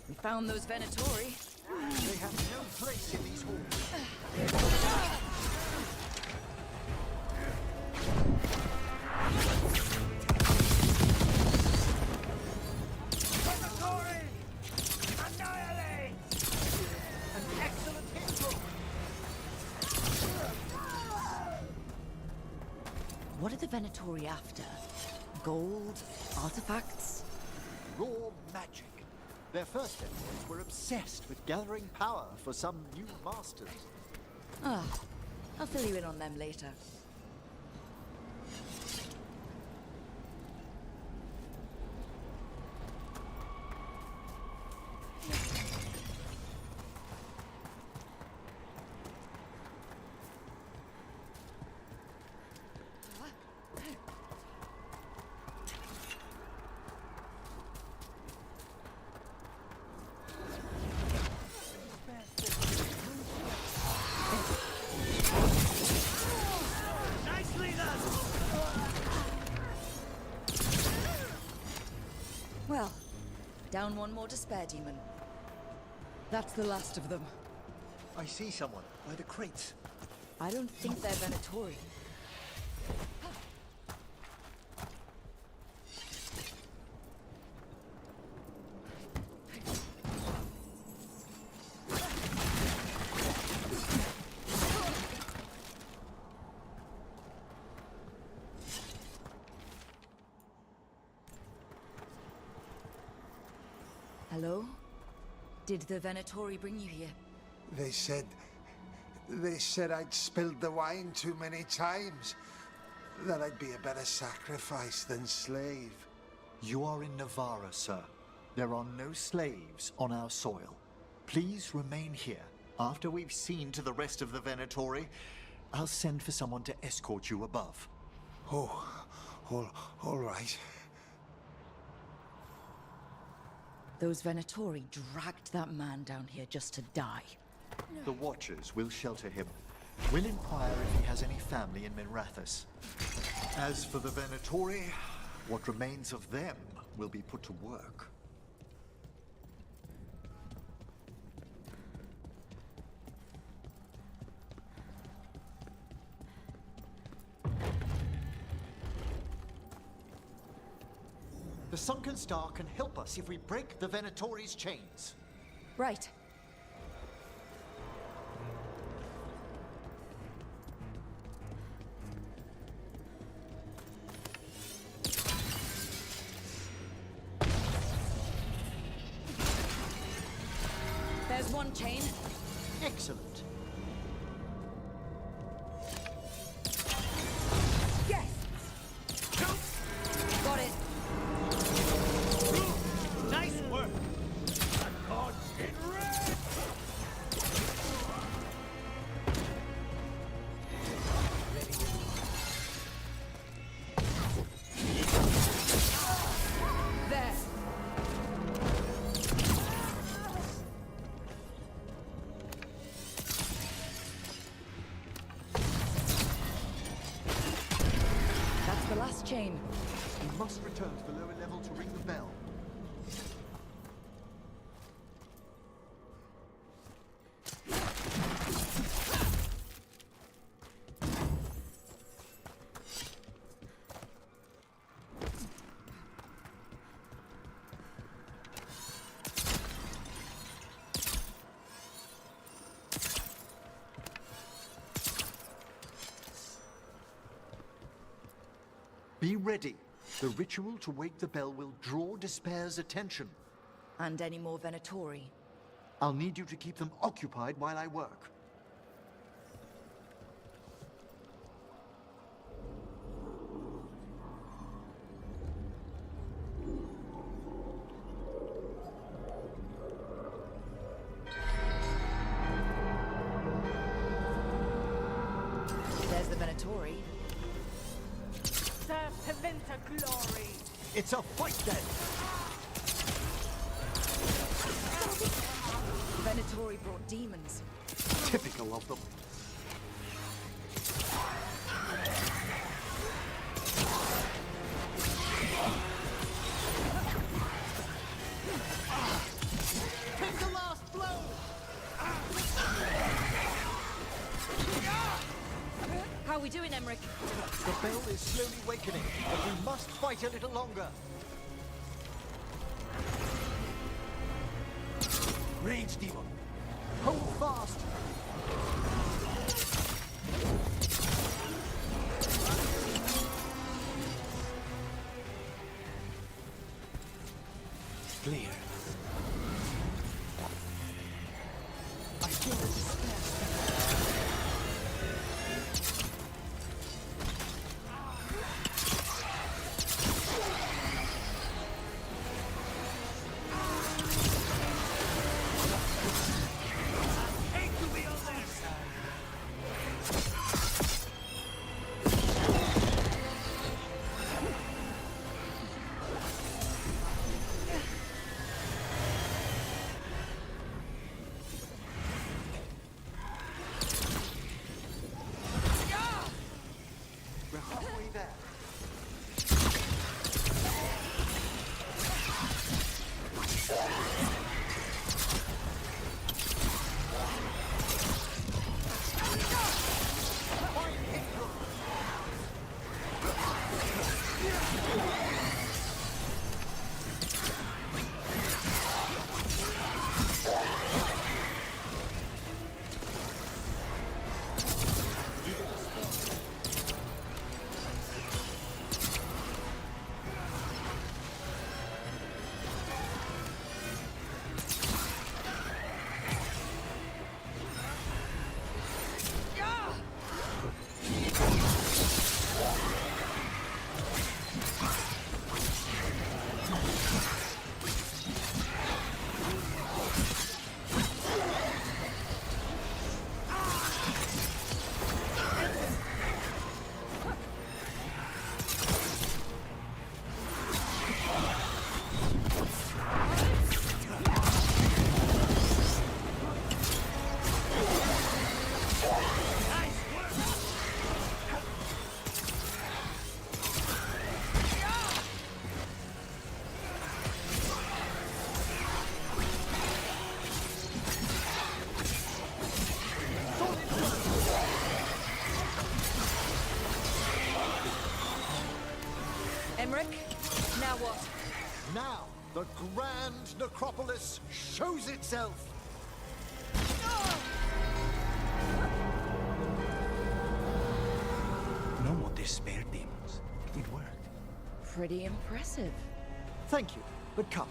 We found those Venatori. They have no place in these halls. Venatori! Annihilate! An excellent hit, look! What are the Venatori after? Gold? Artifacts? Raw magic. Their first efforts were obsessed with gathering power for some new masters. Ah, I'll fill you in on them later. Well, down one more despair demon. That's the last of them. I see someone by the crates. I don't think they're Venatori. Hello? Did the Venatori bring you here? They said I'd spilled the wine too many times. That I'd be a better sacrifice than slave. You are in Navarra, sir. There are no slaves on our soil. Please remain here. After we've seen to the rest of the Venatori, I'll send for someone to escort you above. Oh, all right. Those Venatori dragged that man down here just to die. The Watchers will shelter him. We'll inquire if he has any family in Minrathous. As for the Venatori, what remains of them will be put to work. The Sunken Star can help us if we break the Venatori's chains. Right. There's one chain. Excellent. Yes! Got it. Nice work! The gods in red! chain. We must return to the lower level to ring the bell. Be ready. The ritual to wake the bell will draw Despair's attention. And any more Venatori? I'll need you to keep them occupied while I work. There's the Venatori. Serve to Vinter glory! It's a fight then! Venatori brought demons. Typical of them. Take the last blow! How are we doing, Emmerich? The bell is slowly wakening, but we must fight a little longer. Rage demon. Hold fast! Clear. I feel the despair. We're halfway there. Emmerich, now what? Now, the Grand Necropolis shows itself! No more despair demons. It worked. Pretty impressive. Thank you, but come.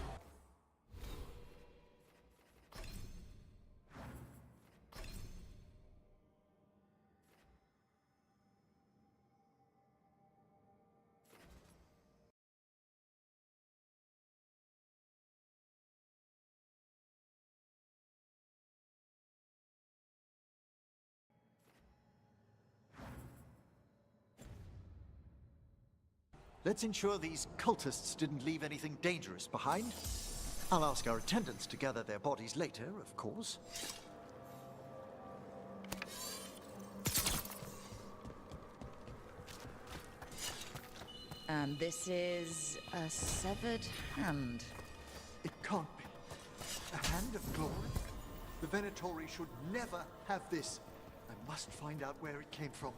Let's ensure these cultists didn't leave anything dangerous behind. I'll ask our attendants to gather their bodies later, of course. And this is a severed hand. It can't be. A hand of glory? The Venatori should never have this. I must find out where it came from.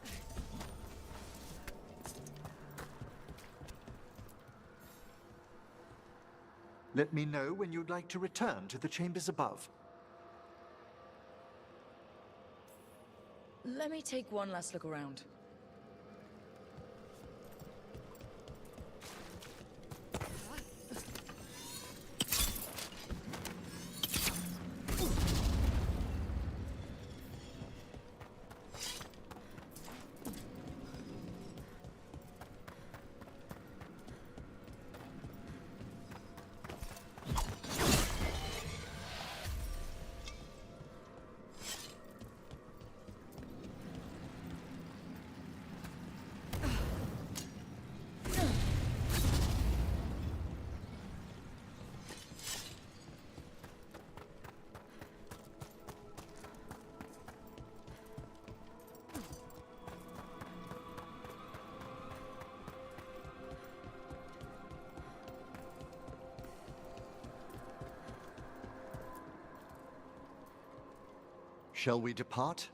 Let me know when you'd like to return to the chambers above. Let me take one last look around. Shall we depart?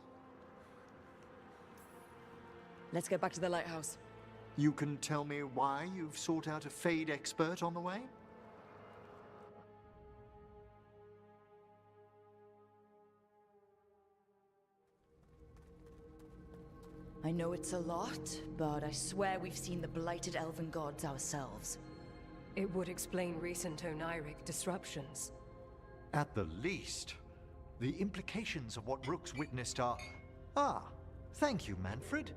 Let's get back to the lighthouse. You can tell me why you've sought out a Fade expert on the way? I know it's a lot, but I swear we've seen the blighted elven gods ourselves. It would explain recent Oniric disruptions. At the least. The implications of what Rook's witnessed are... Ah, thank you, Manfred.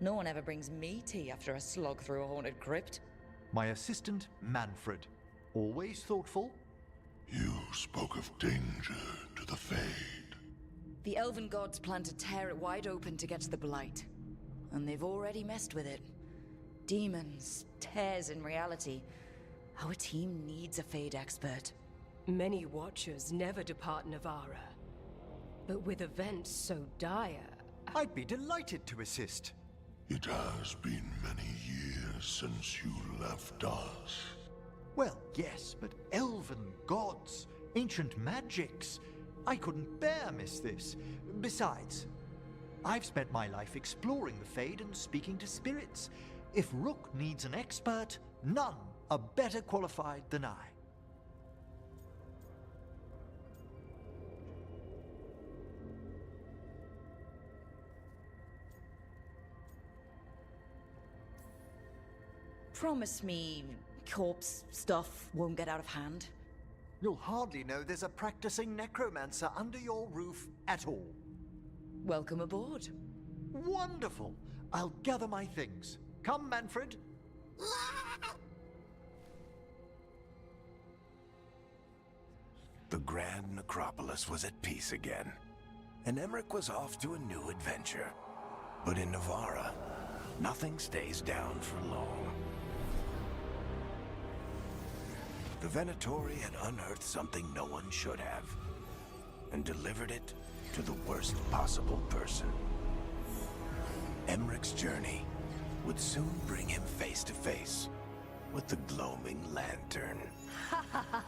No one ever brings me tea after a slog through a haunted crypt. My assistant, Manfred. Always thoughtful. You spoke of danger to the Fade. The elven gods plan to tear it wide open to get to the blight. And they've already messed with it. Demons, tears in reality. Our team needs a Fade expert. Many Watchers never depart Navarra. But with events so dire... I'd be delighted to assist. It has been many years since you left us. Well, yes, but elven gods, ancient magics. I couldn't bear miss this. Besides, I've spent my life exploring the Fade and speaking to spirits. If Rook needs an expert, none are better qualified than I. Promise me corpse stuff won't get out of hand. You'll hardly know there's a practicing necromancer under your roof at all. Welcome aboard. Wonderful! I'll gather my things. Come, Manfred. The Grand Necropolis was at peace again, and Emmerich was off to a new adventure. But in Navarra, nothing stays down for long. The Venatori had unearthed something no one should have, and delivered it to the worst possible person. Emmerich's journey would soon bring him face to face with the gloaming lantern. Ha ha ha